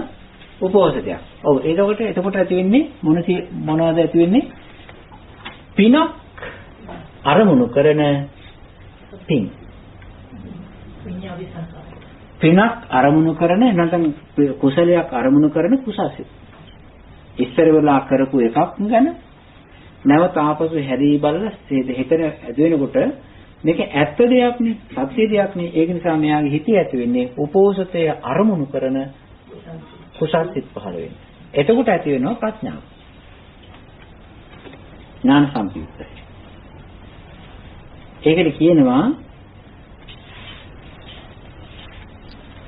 S1: උපෝසතයක්. ඔව් එතකොට ඇති වෙන්නේ මොනවද ඇති වෙන්නේ? පිනක් අරමුණු කරන පින්. පිනක් අරමුණු කරන නැත්නම් කුසලයක් අරමුණු කරන කුසාසිත. ඉස්සර වෙලා කරපු එකක් ගැන නැවත ආපසු හැරී බලලා හිතන ඇති වෙනකොට මේක ඇත්ත දෙයක් නේ සත්‍ය දෙයක් නේ ඒක නිසා මෙයාගේ හිතේ ඇති වෙන්නේ උපෝසතය අරමුණු කරන කුසාසිත පහළ වෙන්නේ. එතකොට ඇති වෙනවා ප්‍රඥාව. ඥාන සම්පූර්ණයි. ඒකට කියනවා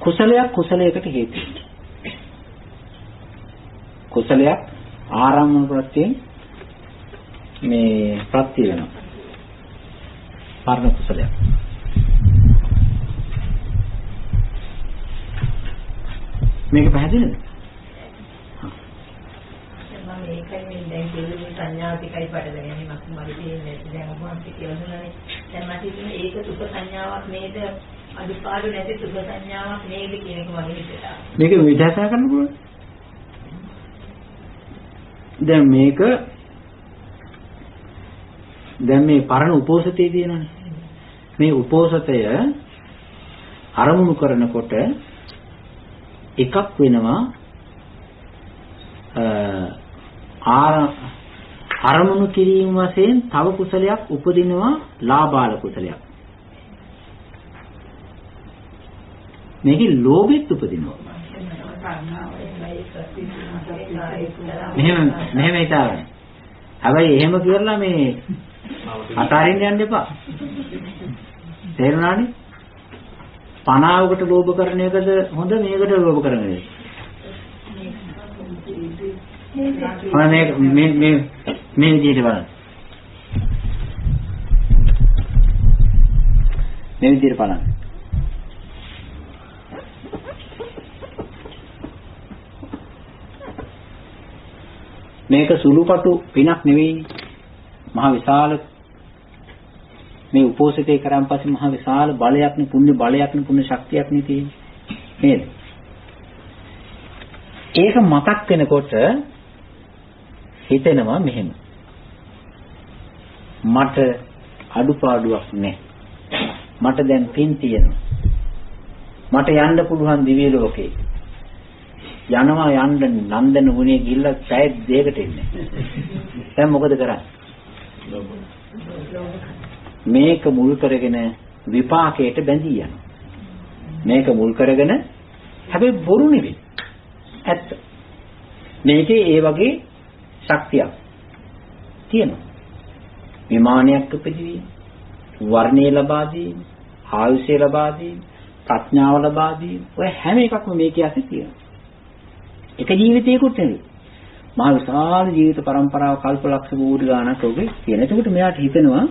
S1: කුසලයකට හේතු වෙනවා. කුසලයක් ආරම්භ ප්‍රත්‍යයෙන් මේ ප්‍රත්‍ය වෙනවා. පරණ කුසලයක්. මේක පැහැදිලිද?
S5: මම ඒකයි දැන් කියන්නේ සංඥා ටිකයි පටලගෙන යන්නේ මගේ තියෙන්නේ දැන් ඔබ වහන්සේ කියලා දුන්නානේ දැන් මට හිතෙන්නේ ඒක සුඛ සංඥාවක් නේද අදුපාඩු නැති සුඛ සංඥාවක් නේද කියන එක මගේ හිතට ආවා.
S1: මේක විදර්ශනා කරන්න පුළුවන්. දැන් මේ පරණ උපෝසතේ තියෙනනේ. මේ උපෝසතය අරමුණු කරනකොට එකක් වෙනවා අරමුණු කිරීම වශයෙන් තව කුසලයක් උපදිනවා ලාභාල කුසලයක්. මේකේ ලෝභෙත් උපදිනවා. මෙහෙම හිතාගන්න. හැබැයි එහෙම කියලා මේ අතාරින්න යන්න එපා. තේරුණානේ? 50කට ලෝභ කරන එකද හොඳ මේකට ලෝභ කරන එකද? මේ විදිහට බලන්න. මේ විදිහට බලන්න. මේක සුළුපටු පිනක් නෙවෙයි. මහ විශාල මේ උපෝසතේ කරන් පස්සේ මහ විශාල බලයක් නේ, පුණ්‍ය බලයක් නේ, පුණ්‍ය ශක්තියක් නේ තියෙන්නේ. නේද? ඒක මතක් වෙනකොට හිතෙනවා මෙහෙම. මට අඩුපාඩුවක් නැහැ. මට දැන් පින් තියෙනවා. මට යන්න පුළුවන් දිව්‍ය ලෝකේ. යනවා යන්න නන්දන ගුණේ ගිහිල්ලා පැය දෙකකට ඉන්නේ. දැන් මොකද කරන්නේ? මේක මුල් කරගෙන විපාකයට බැඳී යනවා. මේක මුල් කරගෙන හැබැයි බොරු නෙවෙයි. ඇත්ත. මේකේ ඒ වගේ ශක්තියක් තියෙනවා. විමානයක් උපදවීම, වර්ණය ලබා දීම, ආයුෂය ලබා දීම, ප්‍රඥාව ලබා දීම, ඔය හැම එකක්ම මේකේ ඇති තියෙනවා. එක ජීවිතයකට නෙවෙයි. මහ විශාල ජීවිත පරම්පරාව කල්පලක්ෂ කෝටි ගාණක් ඔබේ තියෙන. එතකොට මෙයාට හිතෙනවා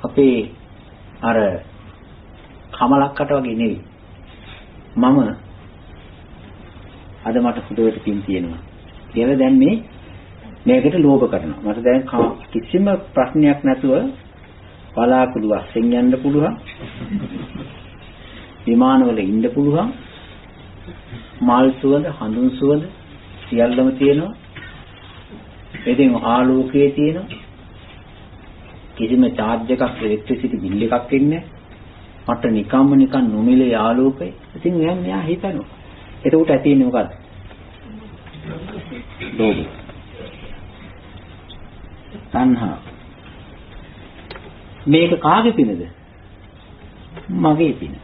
S1: අපේ අර කමලක්කට වගේ නෙවෙයි. මම අද මට හුදවට පින් තියෙනවා කියලා දැන් මේකට ලෝභ කරනවා. මට දැන් කිසිම ප්‍රශ්නයක් නැතුව බලාකුළු වශයෙන් යන්න පුළුවන්. විමානවල ඉන්න පුළුවන්. මල් සුවඳ, හඳුන් සුවඳ සියල්ලම තියෙනවා. ඉතින් ආලෝකයේ තියෙනවා. කිසිම charge එකක්, electricity bill එකක් එන්නේ මට නිකන් නොමිලේ ආලෝකය. ඉතින් මෙයා හිතනවා. එතකොට ඇති වෙන්නේ මොකද්ද? ලෝභය. තණ්හා. මේක කාගේ පිනද? මගේ පින.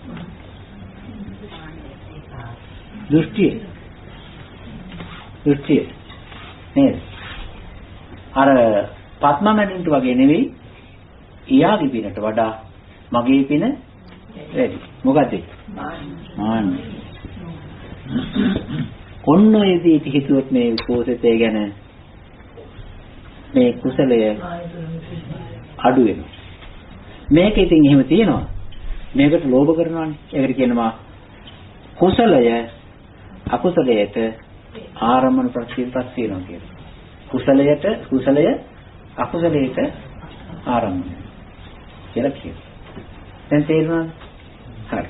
S1: දෘෂ්ටිය. නේද? අර පත්මමැණින්ට වගේ නෙවෙයි. ඊයාගේ පිනට වඩා මගේ පින වැඩි. මොකද? මාන්න. ඔන්න ඔය විදිහට හිතුවොත් මේ උපෝසතය ගැන මේ කුසලය අඩු වෙනවා. මේක ඉතින් එහෙම තියෙනවා. මේකට ලෝභ කරනවානේ. ඒකට කියනවා කුසලය අකුසලයට ආරම්මන ප්‍රතිපත්තියක් තියෙනවා කියලා. කුසලය අකුසලයට ආරම්මන කියලා කියනවා. දැන් තේරුණාද? හරි.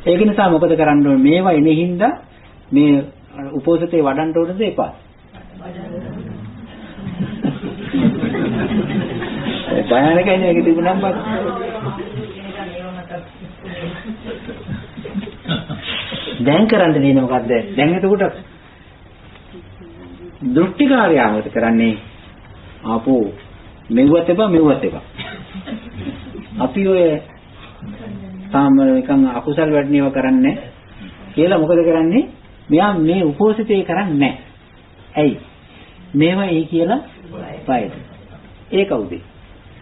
S1: ඒක නිසා මොකද කරන්න ඕනේ? මේවා ඉන්නේ හින්දා මේ උපෝසතේ වඩන්න ඕනද එපා? භයානකයි මේක තිබුණාම දැන් කරන්න දෙන්නේ මොකද්ද? දැන් එතකොට දෘෂ්ටිකාරයාමත කරන්නේ ආපෝ මෙව්වත් එපා. අපි ඔය සාමාන්‍යයෙන් අකුසල් වැඩිනව කරන්නේ කියලා මොකද කරන්නේ? මෙයා මේ උපෝසිතේ කරන්නේ නැහැ. ඇයි? මේවා ඒ කියලා බයද? ඒ කවුද?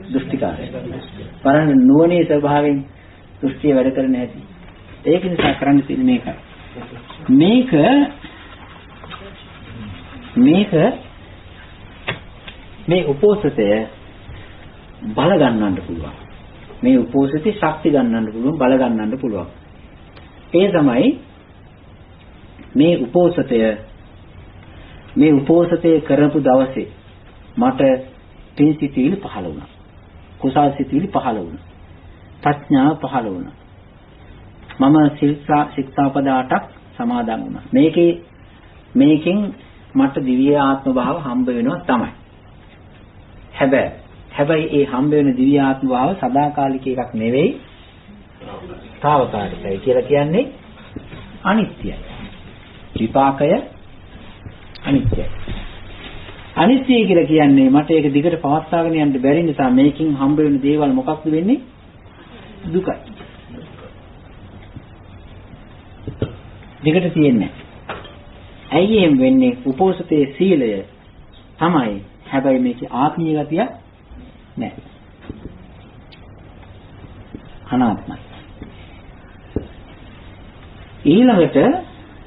S1: දෘෂ්ටිකාරය. බලන්න නුවණේ ස්වභාවයෙන් දෘෂ්ටිය වැඩ කරන්නේ නැති. ඒක නිසා කරන්න තියෙන්නේ මේකයි. මේ උපෝසතය බල ගන්නන්න පුළුවන්. මේ උපෝසතේ ශක්ති ගන්නන්න පුළුවන්, බල ගන්නන්න පුළුවන්. ඒ තමයි මේ උපෝසතය කරපු දවසේ මට පින් සිතිවිලි පහළ වුණා. කුසල් සිතිවිලි පහළ වුණා. ප්‍රඥාව පහළ වුණා. මම ශික්ෂාපද 8ක් සමාදන් වුණා. මේකෙන් මට දිව්‍ය ආත්ම භාව හම්බ වෙනවා තමයි. හැබැයි ඒ හම්බ වෙන දිව්‍ය ආත්ම භාව සදාකාලික එකක් නෙවෙයි. తాවකාලිකයි කියලා කියන්නේ අනිත්‍යයි. විපාකය අනිත්‍යයි. අනිත්‍යයි කියලා කියන්නේ මට ඒක දිගට පවත්වාගෙන යන්න බැරි නිසා මේකෙන් හම්බ වෙන දේවල් මොකක්ද වෙන්නේ? දුකයි. දිගට තියෙන්නේ. ඇයි එහෙම වෙන්නේ? උපෝසතයේ සීලය තමයි. හැබැයි මේකේ ආත්මීය ගතිය නැහැ. අනාත්මයි. ඊළඟට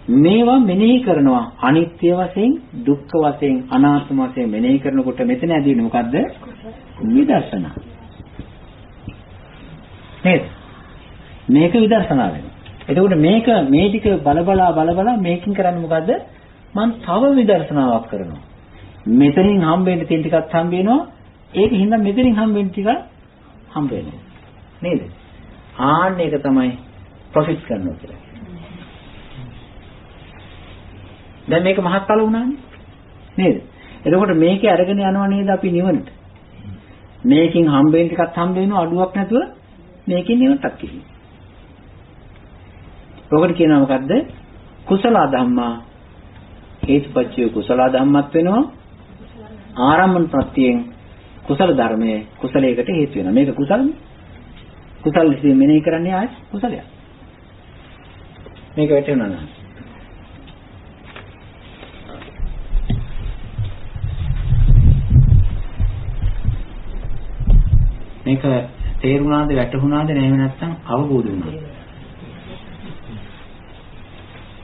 S1: මේවා මෙනෙහි කරනවා අනිත්‍ය වශයෙන්, දුක්ඛ වශයෙන්, අනාත්ම වශයෙන් මෙනෙහි කරනකොට මෙතන ඇදෙන්නේ මොකද්ද? විදර්ශනා. නේද? මේක විදර්ශනා වෙනවා. එතකොට මේක මේ ටික බලබලා මේකෙන් කරන්නේ මොකද්ද? මම තව විදර්ශනාවක් කරනවා. මෙතනින් හම්බෙන්න තියෙන ටිකක් හම්බ වෙනවා. ඒක හින්දා මෙතනින් හම්බෙන්න ටික හම්බ වෙනවා. නේද? ආන්න ඒක තමයි ප්‍රොෆිට් කරනවා කියලා. දැන් මේක මහත්ඵල වුණානේ. නේද? එතකොට මේකේ අරගෙන යනවා නේද අපි නිවනට. මේකෙන් හම්බෙන්න ටිකක් හම්බ වෙනවා අඩුවක් නැතුව මේකෙන් නිවනටක් කියනවා. ඔකට කියනවා මොකද්ද? කුසල ධම්මා හේතුපච්චය කුසල ධම්මත් වෙනවා. ආරම්භන ප්‍රත්‍යයෙන් කුසල ධර්මයේ කුසලයකට හේතු වෙනවා. මේක කුසලනේ. කුසල විසින් මෙනෙහි කරන්නේ ආයෙත් කුසලයක්. මේක වැටෙනවා නේද? මේක තේරුණාද වැටහුණාද නැහෙම නැත්නම් අවබෝධ වුණාද?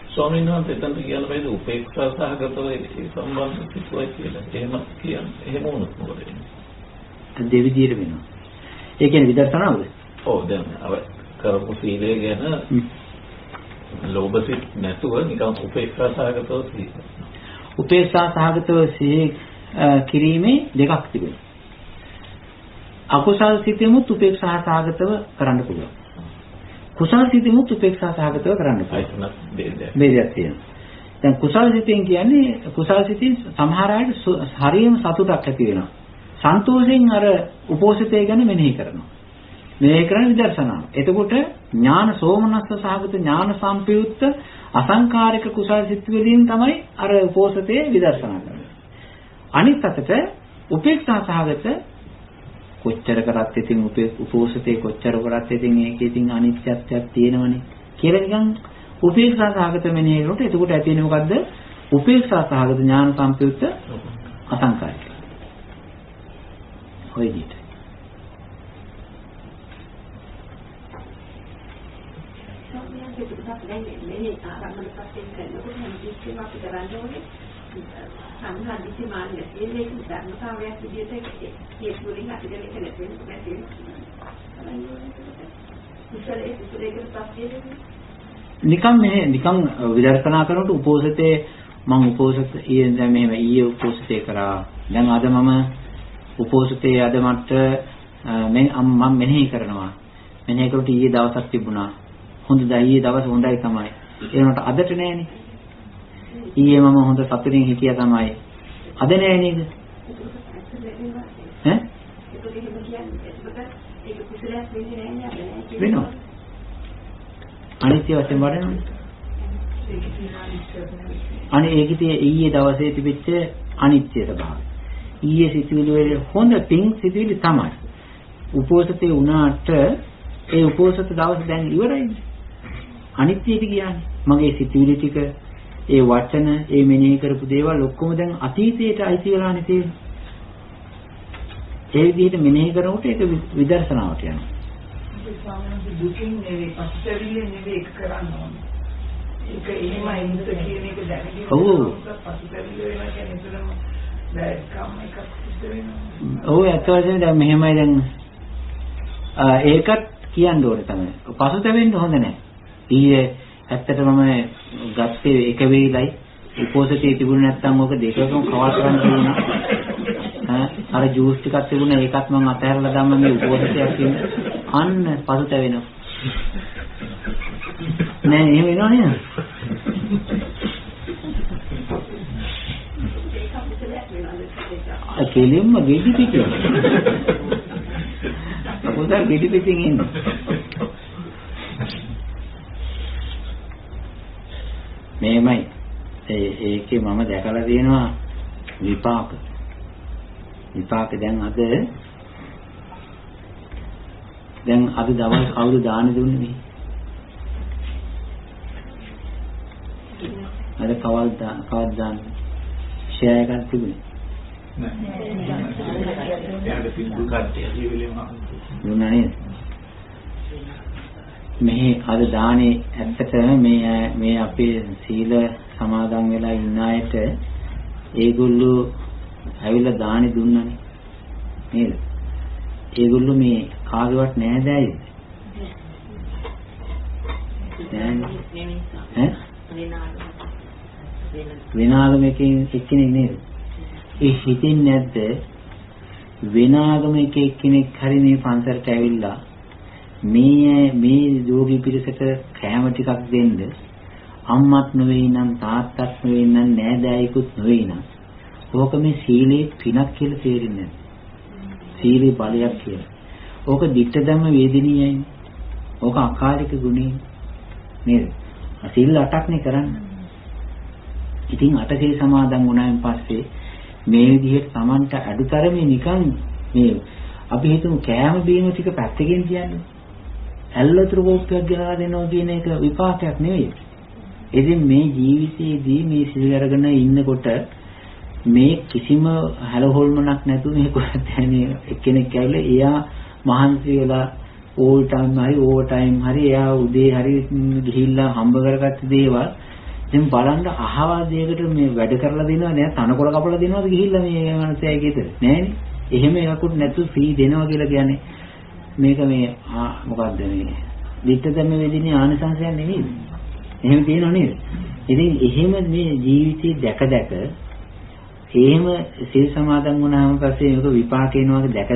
S3: ස්වාමීන් වහන්සේ එතනට කියන බෑද උපේක්ෂා සහගතව ඒ සම්බන්ධ සිතුවයි කියලා. එහෙම කියන්නේ. එහෙම වුණොත් මොකද වෙන්නේ?
S1: දෙවිදියට වෙනවා. ඒ කියන්නේ විදර්ශනාවද?
S3: ඔව් දැන් අර කරපු සීලය ගැන ලෝභසිත නැතුව නිකන් උපේක්ෂා සහගතව සීල.
S1: උපේක්ෂා සහගතව සීල කිරීමේ දෙකක් තිබෙනවා. අකුසල් සිතෙමුත් උපේක්ෂා සහගතව කරන්න පුළුවන්. කුසල් සිතෙමුත් උපේක්ෂා සහගතව කරන්න පුළුවන්. බෙදයක් තියෙනවා. දැන් කුසල් සිතෙන් කියන්නේ කුසල් සිතින් සමහර අයට හරියම සතුටක් ඇති වෙනවා. සන්තෝෂයෙන් අර උපෝසතය ගැන මෙනෙහි කරනවා. මෙනෙහි කරන විදර්ශනාව. එතකොට ඥාන සෝමනස්ස සහගත ඥාන සම්පයුක්ත අසංකාරික කුසල් සිත් වලින් තමයි අර උපෝසතේ විදර්ශනා කරන්නේ. අනිත් අතට උපේක්ෂා සහගත කොච්චර කරත් ඉතින් උපෝසතේ කොච්චර කරත් ඉතින් ඒකේ ඉතින් අනිත්‍යත්වයක් තියෙනවනේ කියලා නිකන් උපේක්ෂා සහගත මෙනෙහි කරනකොට එතකොට ඇති වෙන්නේ මොකද්ද? උපේක්ෂා සහගත ඥාන සම්පයුක්ත අසංකාරික. ඔය විදිහට.
S5: සම්හදිසි මාන්නේ ඒ ධර්මතාවයක් විදිහට ඒ පුරින් අපිට මේක නැතිවෙන්න
S1: නිකන් විදර්ශනා කරනකොට උපෝසතේ මම උපෝසත දැන් මෙහෙම ඊයේ උපෝසතේ කරා. දැන් අද මම උපෝසතේ අද මට මම මෙනෙහි කරනවා. මෙනෙහි කරලා ඊයේ දවසක් තිබුණා. හොඳයි ඊයේ දවස් හොඳයි තමයි. ඒ වුණාට අදට නෑනේ. ඊයේ මම හොඳ සතුටින් හිටියා තමයි. අද නෑ නේද? ඈ? වෙනවා. අනිත්‍ය වශයෙන් වඩනවා. අනේ ඒකිතේ ඊයේ දවසේ තිබිච්ච අනිත්‍ය ස්වභාවය. ඊයේ සිතුවිලි වල හොඳ පිං සිතුවිලි තමයි. උපෝසතේ වුණාට ඒ උපෝසත දවස් දැන් ඉවරයිනේ. අනිත්‍යයට කියන්නේ මගේ සිතුවිලි ටික ඒ වචන ඒ මෙනෙහි කරපු දේවල් ඔක්කොම දැන් අතීතයට අයිති වෙලානේ තියෙන්නේ. ඒ විදිහට මෙනෙහි කරනකොට ඒක විදර්ශනාවට යනවා.
S6: ඒ සාමාන්‍ය දුකින් නෙවෙයි පස්තරිල්ලෙන් නෙවෙයි ඒක කරන්න ඕනේ. ඒක එහෙමයි මුත කියන එක දැනගෙන
S1: ඔව්.
S6: පස්තරිල්ල වෙනවා කියන්නේ එතරම් බෑකම් එකක් සිද්ධ වෙනවා.
S1: ඔව් ඇත්තටම දැන් මෙහෙමයි දැන් ඒකත් කියන්න ඕනේ තමයි. පසුතැවෙන්න හොඳ නැහැ. ඊයේ ඇත්තටම මම ගත්තේ එක වේලයි උපෝසතේ තිබුණ නැත්නම් ඕක දෙකකම කවල් කරන්න තිබුණා. අර ජූස් ටිකක් තිබුණා ඒකත් මම අතහැරලා දැම්ම මේ උපෝසතයක් කියන අන්න පසුතැවෙනවා. නෑ එහෙම වෙනව නේද? කෙලින්ම ගෙඩි පිටින්. අපෝද ගෙඩි පිටින් ඉන්නේ. මේමයි ඒකේ මම දැකලා තියෙනවා විපාක දැන් අද දවල් කවුරු දාන දුන්නේ මේ අද කවද්ද දාන ෂෙයා එකක් තිබුණේ
S3: නෑ.
S1: දුන්නා නේද? මේ අද දානේ ඇත්තටම මේ අපේ සීල සමාදන් වෙලා ඉන්න අයට ඒගොල්ලෝ ඇවිල්ලා දානේ දුන්නනේ නේද? ඒගොල්ලෝ මේ කාගේවත් නෑ දැයිද? ඈ? වෙනාගමකින් එක්කෙනෙක් නේද? ඒ හිතින් නැද්ද වෙනාගමක එක්කෙනෙක් හරි මේ පන්සලට ඇවිල්ලා මේ යෝගී පිරිසට කෑම ටිකක් දෙන්න අම්මත් නෙවෙයි නම් තාත්තත් නෙවෙයි නම් නෑදෑයෙකුත් නෙවෙයි නම් ඕක මේ සීලේ පිනක් කියලා තේරෙන්නේ නැහැ. සීලේ බලයක් කියලා. ඕක ditta ධම්ම වේදිනියයි. ඕක අකාලික ගුණේ නේද? සීල් 8ක් නේ කරන්නේ. ඉතින් 8 සීල් සමාදන් වුණායින් පස්සේ මේ විදිහට Tamanට අඩුතරමේ නිකන් මේ අපි හිතමු කෑම බීම ටික පැත්තකින් තියන්නේ. ඇල්ලතුරු කෝප්පයක් ගහලා දෙනවා කියන එක විපාකයක් නෙවෙයි. ඉතින් මේ ජීවිතයේදී මේ සිල් අරගෙන ඉන්නකොට මේ කිසිම හැලහොල්මනක් නැතුව මේ කොහොමද එක්කෙනෙක් ඇවිල්ලා එයා මහන්සි වෙලා ඕල් ටයිම් හරි ඕවර් ටයිම් හරි එයා උදේ හරි ගිහිල්ලා හම්බ කරගත්ත දේවල් දැන් බලන්න අහවල් දෙයකට මේ වැඩ කරලා දෙනවා නෑ තනකොළ කපලා දෙනවද ගිහිල්ලා මේ මනසයි ගෙදර නෑනේ. එහෙම එකකුත් නැතු ෆ්‍රී දෙනවා කියලා කියන්නේ මේක මේ මොකද්ද මේ ditta ධම්ම වේදිනේ ආනිසංසයක් නෙවෙයි. එහෙම තියෙනව නේද? ඉතින් එහෙම මේ ජීවිතේ දැක එහෙම සීල් සමාදන් වුණාම පස්සේ මේක විපාක වෙනවා දැක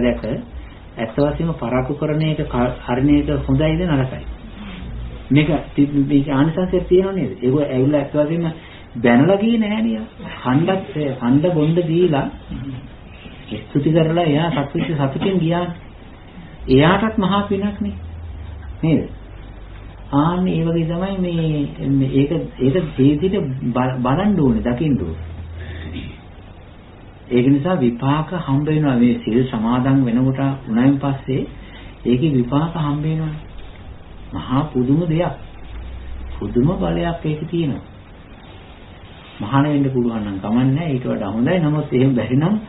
S1: ඇත්ත වශයෙන්ම පරාකු කරන එක හරින එක හොඳයිද නරකයි? මේක ආනිසංසයක් තියෙනව නේද? ඒක ඇවිල්ලා ඇත්ත වශයෙන්ම බැනලා ගියේ නැහැ නේ. හන්ද බොණ්ඩ දීලා ස්තුති කරලා එයා සතුටින් ගියා. එයාටත් මහා පිනක් නේ. නේද? ආන්නේ ඒ වගේ තමයි මේ ඒක ජීවිතේ බලන්න ඕනේ, දකින්න ඕනේ. ඒක නිසා විපාක හම්බ වෙනවා මේ සීල් සමාදන් වෙනකොට උනායින් පස්සේ ඒකේ විපාක හම්බ වෙනවා. මහා පුදුම දෙයක්. පුදුම බලයක් ඒක තියෙනවා. මහාන වෙන්න පුළුවන් නම් කමන්නේ ඊට වඩා හොඳයි. නමුත් එහෙම බැරි නම්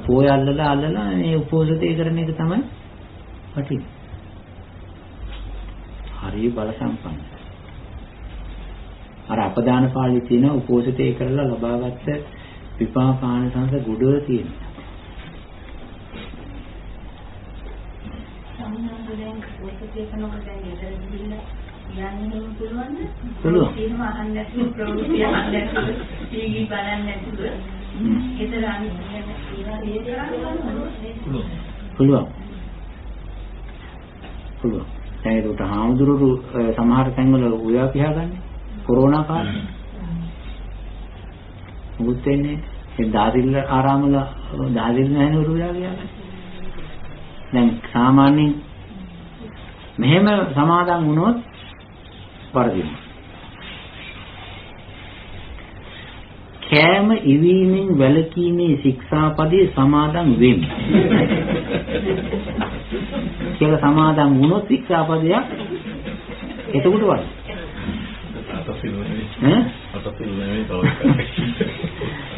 S1: පොය අල්ලලා මේ උපෝසතේ කරන එක තමයි වටින්නේ. හරිය බල සම්පන්න. අර අපදාන පාළියේ තියෙන උපෝසතේ කරලා ලබාගත්ත විපාකාන සංස ගොඩ තියෙනවා.
S4: සම්මානයෙන් උපෝසතේ කරනකොට දැන් ඊතර ගිහිල්ලා යන්න පුළුවන්ද?
S1: පුළුවන්.
S4: සිනම අහන්න නැතුව ප්‍රවෘත්ති අහන්න නැතුව ටීවී බලන්න නැතුව ඊතර අනිත්
S1: පුළුවන්. දැන් ඒකට හාමුදුරුවෝ සමහර තැන්වල උයා පියාගන්නේ කොරෝනා කාලේ. මුත් වෙන්නේ ඒ දාදිල්ල ආරාමවල දාදිල්ල නැහැ උරුයා කියන්නේ. දැන් සාමාන්‍යයෙන් මෙහෙම සමාදන් වුණොත් වරදිනවා. කෑම ඉවීමෙන් වැළකීමේ ශික්ෂාපදයේ සමාදන් වෙමි. කියලා සමාදන් වුණොත් ශික්ෂාපදයක් එතකොට වань.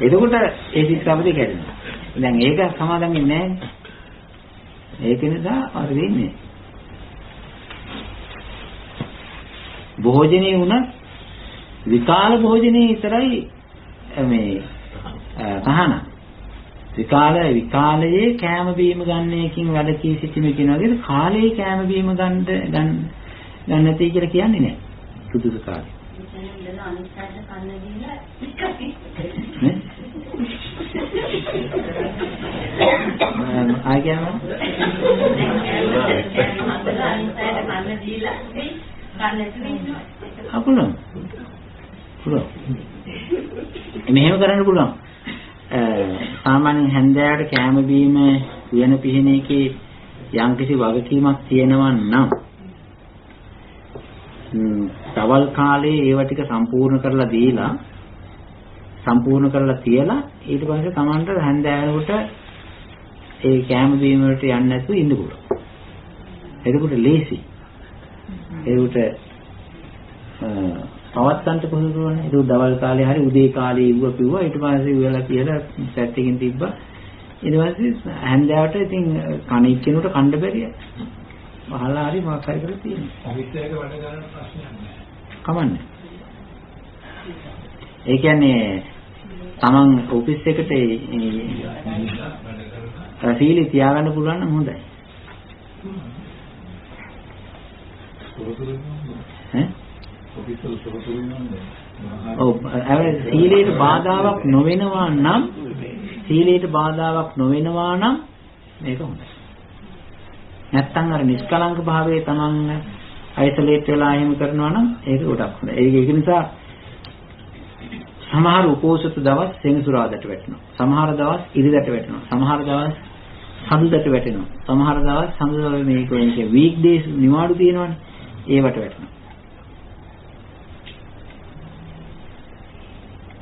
S1: එතකොට ඒ ශික්ෂාපදේ කැඩෙනවා. දැන් ඒක සමාදන් වෙන්නේ නැහැ. ඒක නිසා අර වෙන්නේ. භෝජනේ වුණත් විකාල භෝජනේ විතරයි මේ තහන. විකාලයේ කෑම බීම ගන්න එකකින් වැඩකී සිටීම කියන වගේ කාලයේ කෑම බීම ගන්න නැති කියලා කියන්නේ නැහැ. සුදුසු කාලේ. ආගම අපුලම් මෙහෙම කරන්න පුළුවන්. සාමාන්‍යයෙන් හැන්දෑවට කෑම බීම උයන පිහින එකේ යම්කිසි වගකීමක් තියෙනවා නම් තවල් කාලේ ඒව ටික සම්පූර්ණ කරලා තියලා ඊට පස්සේ Tamanට හැන්දෑවට ඒ කෑම බීම වලට යන්නේ නැතුව ඉන්න පුළුවන්. එතකොට ලේසි. ඒකට පවත්තන්ට පුරුදු වෙනවා. ඒක දවල් කාලේ හරි උදේ කාලේ ඉවුව පිව්වා ඊට පස්සේ උයලා කියලා සෙට් එකකින් තිබ්බා. ඊට පස්සේ හැන්දෑවට ඉතින් කණික් කෙනුට කණ්ඩ බැරිය. වහලා හරි මොකක් හරි කරලා තියෙනවා.
S3: ඔෆිස් එකක වැඩ කරන ප්‍රශ්නයක් නැහැ.
S1: කමන්නේ. ඒ කියන්නේ තමන් ඔෆිස් එකට සීලී තියාගන්න පුළුවන් නම් හොඳයි.
S3: ඔෆිස් වල සුබතුරු නන්නේ.
S1: ඔව් සීලයට බාධාවක් නොවෙනවා නම් මේක හොඳයි. නැත්තම් අර නිෂ්කලංක භාවයේ තමන් අයිසොලේට් වෙලා එහෙම කරනවා නම් ඒක ගොඩක් හොඳයි. ඒක නිසා සමහර උපෝසත දවස් සෙනසුරාදාට වැටෙනවා. සමහර දවස් ඉරිදාට වැටෙනවා. සමහර දවස් සඳුදාට වැටෙනවා. සමහර දවස් සඳුදා මේක වීක් ඩේස් නිවාඩු තියෙනවනේ. ඒවට වැටෙනවා.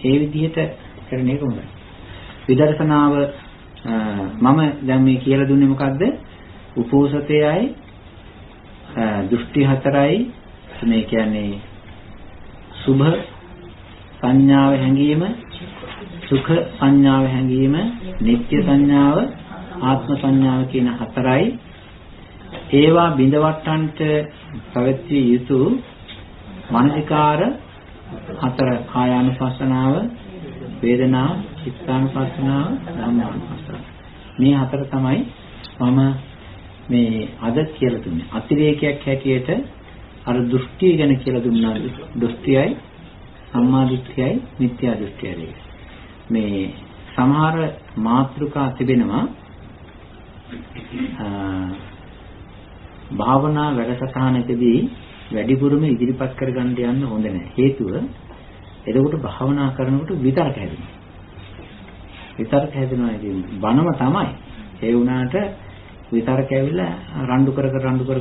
S1: ඒ විදිහට කරන එක හොඳයි. විදර්ශනාව මම දැන් මේ කියලා දුන්නේ මොකද්ද? උපෝසතයයි දෘෂ්ටි හතරයි මේ කියන්නේ සුභ සංඥාව හැඟීම, සුඛ සංඥාව හැඟීම, නිත්‍ය සංඥාව, ආත්ම සංඥාව කියන හතරයි. ඒවා බිඳවට්ටන්ට පැවැත්විය යුතු මානසිකාර හතර: කායානුපස්සනාව, වේදනා, චිත්තානුපස්සනාව, ධම්මානුපස්සනාව. මේ හතර තමයි මම මේ අද කියලා දුන්නේ. අතිරේකයක් හැටියට අර දෘෂ්ටිය ගැන කියලා දුන්නා. දෘෂ්ටියයි, සම්මා දිට්ඨියයි, මිත්‍යා දෘෂ්ටියයි. මේ සමහර මාතෘකා තිබෙනවා. භාවනා වැඩසටහනකදී වැඩිපුරම ඉදිරිපත් කරගන්න යන්න හොඳ නැහැ. හේතුව එතකොට භාවනා කරනකොට විතර්ක හැදෙනවා. විතර්ක හැදෙනවා කියන්නේ බනම තමයි. ඒ වුණාට විතර්ක ඇවිල්ලා රණ්ඩු කර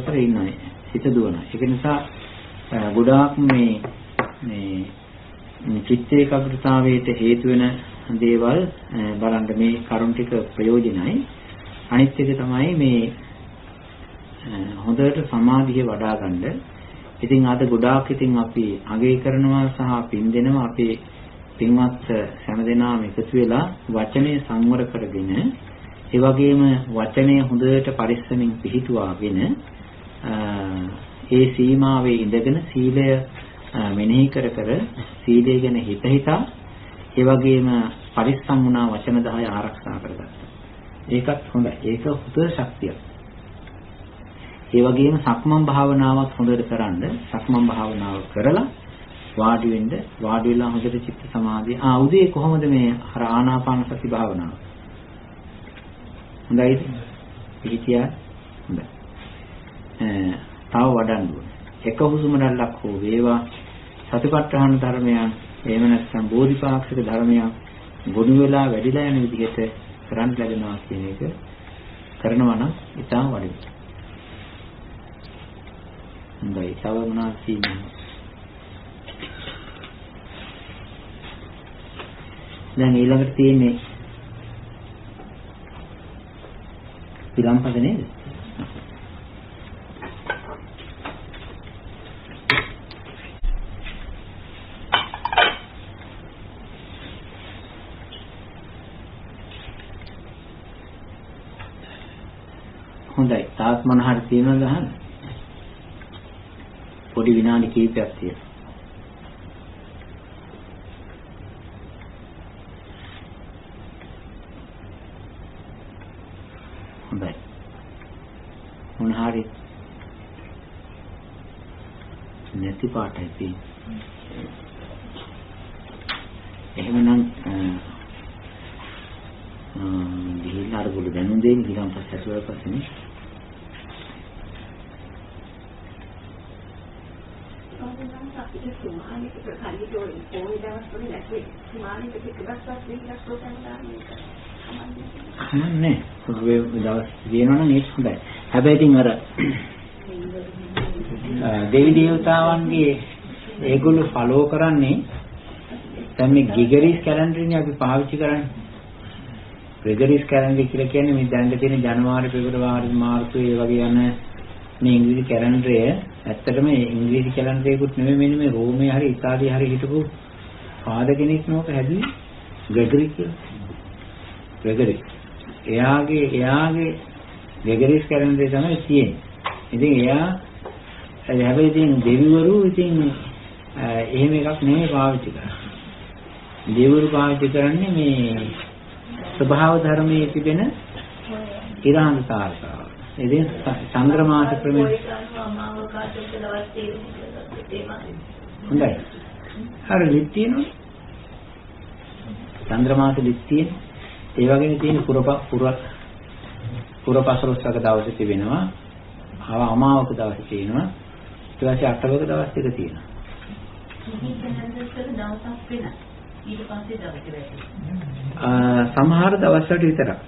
S1: කර ඉන්නවා. හිත දුවනවා. ඒක නිසා ගොඩාක් මේ චිත්ත ඒකාග්‍රතාවයට හේතු වෙන දේවල් බලන්න මේ කරුණ ටික ප්‍රයෝජනයි. අනිත් එක තමයි මේ හොඳට සමාධිය වඩා ගන්න. ඉතින් අද ගොඩාක් අපි අගය කරනවා සහ පින් දෙනවා. අපේ පින්වත් හැමදෙනාම එකතු වෙලා වචනේ සංවර කරගෙන ඒ වගේම වචනේ හොඳට පරිස්සමින් පිළිතුවාගෙන ඒ සීමාවේ ඉඳගෙන සීලය මෙනෙහි කර සීලය ගැන හිතා ඒ වගේම පරිස්සම් වුණා වචන 10 ආරක්ෂා කරගත්තා. ඒකත් හොඳයි. ඒක හුද ශක්තියක්. ඒ වගේම සක්මන් භාවනාවත් හොඳට කරන්න. සක්මන් භාවනාව කරලා වාඩි වෙන්න. වාඩි වෙලා හොඳට චිත්ත සමාධිය. උදේ කොහොමද මේ ආනාපාන සති භාවනාව? හොඳයිද? පිළිතියා හොඳයි. තව වඩන්න ඕනේ. එක හුස්ම රැල්ලක් හෝ වේවා සතිපට්ඨාන ධර්මයන් එහෙම නැත්නම් බෝධිපාක්ෂික ධර්මයන් ගොනු වෙලා වැඩිලා යන විදිහට කරන් ලැබෙනවා කියන එක කරනවා නම් ඉතාම වටිනවා. හොඳයි. තව මොනවද කියන්නේ? දැන් ඊළඟට තියෙන්නේ පිළම්පද නේද? හොඳයි. තාත් මොන හරි තියෙනවද අහන්න? පොඩි විනාඩි කිහිපයක් තියෙනවා. හොඳයි. මොන හරි නැති පාටයි තියෙන්නේ. එහෙමනම් ගිහිල්ලා අර පොඩි දැනුම් දෙන්න ඊළඟ පස්සේ ඇතුළට පස්සේ කමන්නේ පොදුවේ දවස් දිනනවා නම් ඒක හොඳයි. හැබැයි ඉතින් අර දෙවි දේවතාවන්ගේ ඒගොල්ලෝ ෆලෝ කරන්නේ දැන් මේ ග්‍රිගරිස් කැලෙන්ඩරනේ අපි පාවිච්චි කරන්නේ. ග්‍රිගරිස් කැලෙන්ඩර් කියලා කියන්නේ මේ දැන් තියෙන ජනවාරි පෙබරවාරි මාර්තු ඒ වගේ යන මේ ඉංග්‍රීසි කැලෙන්ඩරය ඇත්තටම ඉංග්‍රීසි කැලෙන්ඩරේකුත් නෙමෙයි මෙන්න මේ රෝමේ හරි ඉතාලියේ හරි හිටපු පාද කෙනෙක් නෝක හැදුවේ ග්‍රිගරි කියලා. ග්‍රිගරි. එයාගේ ග්‍රිගරිස් කැලෙන්ඩරේ තමයි තියෙන්නේ. ඉතින් එයා හැබැයි ඉතින් දෙවිවරු ඉතින් එහෙම එකක් නෙමෙයි පාවිච්චි කරන්නේ. දෙවිවරු පාවිච්චි කරන්නේ මේ ස්වභාව ධර්මයේ තිබෙන ඉරහඳ තාරකාව. ඉතින් චන්ද්‍රමාස ක්‍රමයේ හොඳයි. හරි ලිත් තියෙනවා. චන්ද්‍රමාස ලිත් තියෙන. ඒ වගේම තියෙන පුරපසළොස්වක දවසේ තිබෙනවා. අමාවක දවසේ තියෙනවා. ඊට පස්සේ අටවක දවස් දෙක තියෙනවා. සමහර දවස් වලට විතරක්.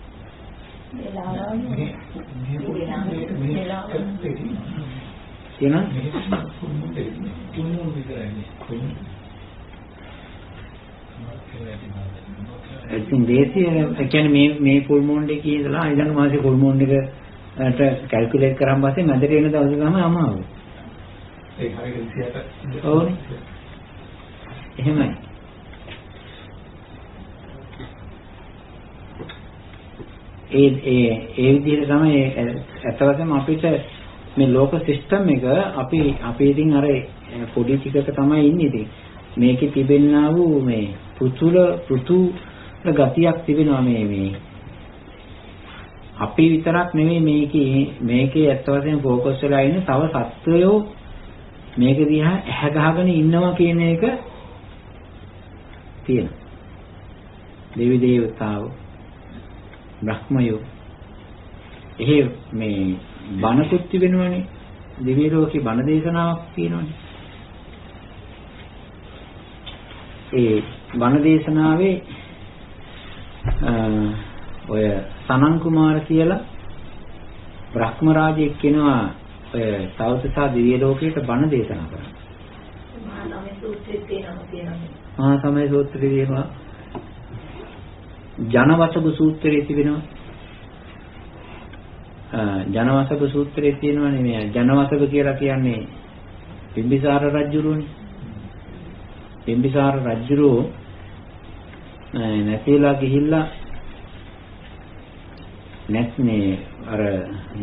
S1: ඉතින් දේශීය කියන්නේ මේ ෆුල් මූන් එකේ ඉඳලා ඊළඟ මාසේ ෆුල් මූන් එකට කැල්කියුලේට් කරාන් පස්සේ මැදට එන දවස තමයි අමාරු.
S3: ඒ හරියට 100ට
S1: ඕනේ. එහෙමයි. ඒ විදිහට තමයි ඇත්ත වශයෙන්ම අපිට මේ ලෝක සිස්ටම් එක අපි ඉතින් අර පොඩි ටිකක තමයි ඉන්නේ ඉතින්. මේකේ තිබෙනා වූ මේ පෘථුල ගතියක් තිබෙනවා මේ අපි විතරක් නෙවෙයි මේකේ ඇත්ත වශයෙන්ම ફોකස් වෙලා ඉන්නේ තව සත්වයෝ මේක දිහා ඇහැ ගහගෙන ඉන්නවා කියන එක තියෙනවා. දෙවි දේවතාවෝ බ්‍රහ්මයෝ එහෙ මේ බණකුත් තිබෙනවනේ. දිව්‍ය ලෝකේ බණ දේශනාවක් තියෙනවනේ. ඒ බණ දේශනාවේ ඔය සනන් කුමාර කියලා බ්‍රහ්ම රාජයෙක් කෙනා ඔය සෞතසා දිව්‍ය ලෝකයට බණ දේශනා කරනවා. මහා සමය සූත්‍රයේ තියෙනවා. ජනවසබ සූත්‍රයේ තිබෙනවා. ජනවසබ සූත්‍රයේ තියෙනවානේ මේ ජනවසබ කියලා කියන්නේ බිම්බිසාර රජුරුවනේ. බිම්බිසාර රජුරෝ නැතිලා ගිහිල්ලා නැත්නේ අර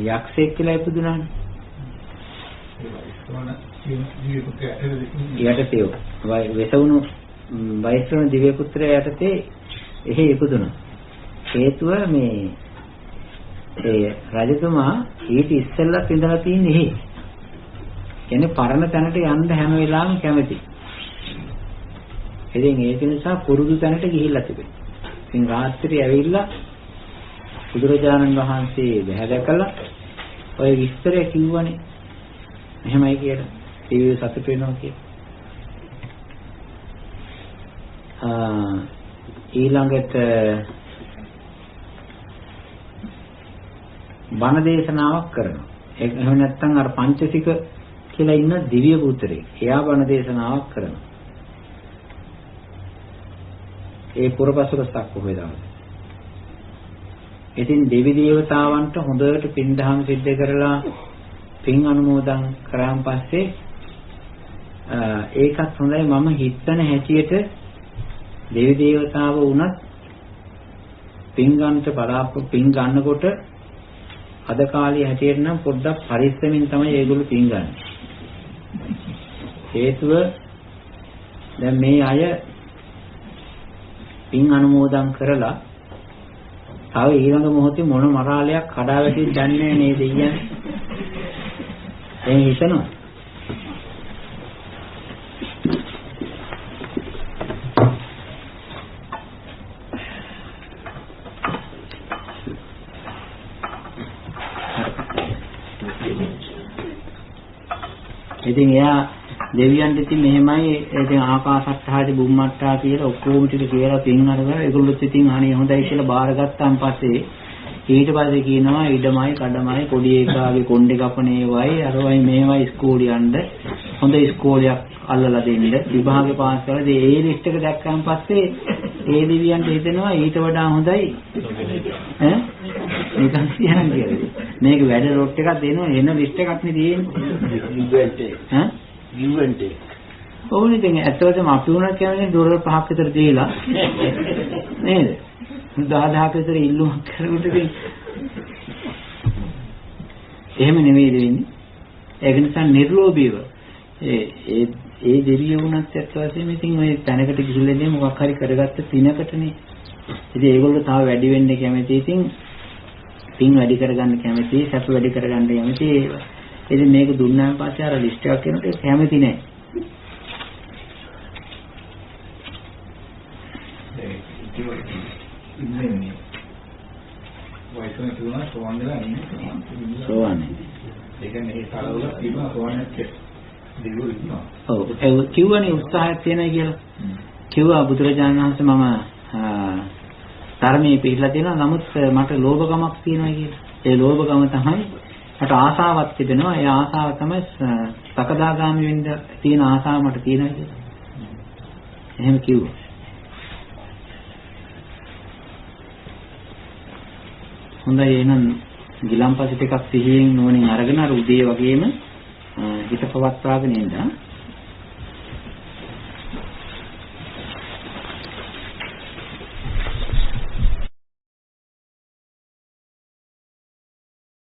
S1: යක්ෂයෙක් කියලා ඉපදුනානේ. යටතේ වෙසවුණු වෛශ්‍රවණ දිව්‍ය පුත්‍රයා යටතේ එහෙ ඉපදුණා. හේතුව මේ ඒ රජතුමා ඊට ඉස්සෙල්ලත් ඉඳලා තියෙන්නේ එහෙ. කියන්නේ පරණ තැනට යන්න හැම වෙලාවෙම කැමති. ඉතින් ඒක නිසා පුරුදු තැනට ගිහිල්ලා තිබෙනවා. ඉතින් රාත්‍රියේ ඇවිල්ලා බුදුරජාණන් වහන්සේ බැහැ ඔය විස්තරය කිව්වනේ. එහෙමයි කියලා. ඒ සතුට වෙනවා කියලා. ඊළඟට බණ දේශනාවක් කරනවා. එහෙම නැත්නම් අර පංචසික කියලා ඉන්න දිව්‍ය පුත්‍රයෙක්. එයා බණ දේශනාවක් කරනවා. ඒ පුරපසළොස්වක පොහොය දවසේ. ඉතින් දෙවි දේවතාවන්ට හොඳට පින් දහම් සිද්ධ කරලා පින් අනුමෝදන් කරාන් පස්සේ ඒකත් හොඳයි මම හිතන හැටියට දෙවි දේවතාව වුණත් පින් ගන්නකොට අද කාලේ හැටියට නම් පොඩ්ඩක් පරිස්සමින් තමයි ඒගොල්ලෝ පින් ගන්න. හේතුව දැන් මේ අය පින් අනුමෝදන් කරලා තව ඊළඟ මොහොතේ මොන මරාලයක් කඩා වැටෙන්නේ දන්නේ නෑ දෙයියන්. එහෙන් හිතනවා. ඉතින් එයා දෙවියන්ට ඉතින් මෙහෙමයි ඉතින් ආකාශත්හාදි බුම්මත්තා කියලා ඔක්කොම ටික කියලා පින් අරගෙන ඒගොල්ලොත් ඉතින් අනේ හොඳයි කියලා බාරගත්තාන් පස්සේ ඊට පස්සේ කියනවා ඉඩමයි කඩමයි පොඩි එකාගේ කොණ්ඩේ කපනේ වයි අරවයි මේවයි ඉස්කෝලේ යන්න හොඳ ඉස්කෝලයක් අල්ලලා දෙන්න විභාගේ පාස් කරලා ඒ ලිස්ට් එක දැක්කන් පස්සේ ඒ දෙවියන්ට හිතෙනවා ඊට වඩා හොඳයි ඈ නිකන් කියන්න කියලා මේක වැඩ රොට් එකක් දෙනවා එන ලිස්ට් එකක් නේ තියෙන්නේ ඈ යුවෙන්ටේ ඕනේ දැන් ඇත්තටම අපි වුණා කියන්නේ ඩොලර් 5ක් විතර දීලා නේද 10000ක් විතර ඉල්ලුමක් කරනකොට ඉතින් එහෙම නෙවෙයි වෙන්නේ ඒක නිසා නිර්ලෝභීව ඒ දෙවියෝ වුණත් ඇත්ත වශයෙන්ම ඉතින් ওই තැනකට ගිහිල්ලාදී මොකක් හරි කරගත්ත පිනකටනේ. ඉතින් ඒගොල්ලෝ තව වැඩි වෙන්න කැමති. ඉතින් පින් වැඩි කරගන්න කැමති, සැප වැඩි කරගන්න කැමති. ඉතින් මේක දුන්නාන් පස්සේ අර ලිස්ට් එකක් කරනකොට කැමති නෑ.
S3: ඉන්නේ වයිසන කියනවා සෝවන් වෙලා ඉන්නේ
S1: සෝවන්.
S3: ඒ කියන්නේ ඒ කාලවල කියනවා සෝවන්ක් දෙවියෝ ඉන්නවා.
S1: ඔව් ඒ කිව්වනේ උත්සාහයක් තියෙනවා කියලා. කිව්වා බුදුරජාණන් වහන්සේ මම ධර්මයේ පිළිලා තියෙනවා නමුත් මට ලෝභකමක් තියෙනවා කියලා. ඒ ලෝභකම තමයි මට ආසාවක් තිබෙනවා. ඒ ආසාව තමයි සකදාගාමි වෙන්න තියෙන ආසාව මට තියෙනවා කියලා. එහෙම කිව්වා. හොඳයි එහෙනම් ගිලම්පස ටිකක් සිහියෙන් නෝනින් අරගෙන අර උදේ වගේම හිත පවත්වාගෙන ඉන්න.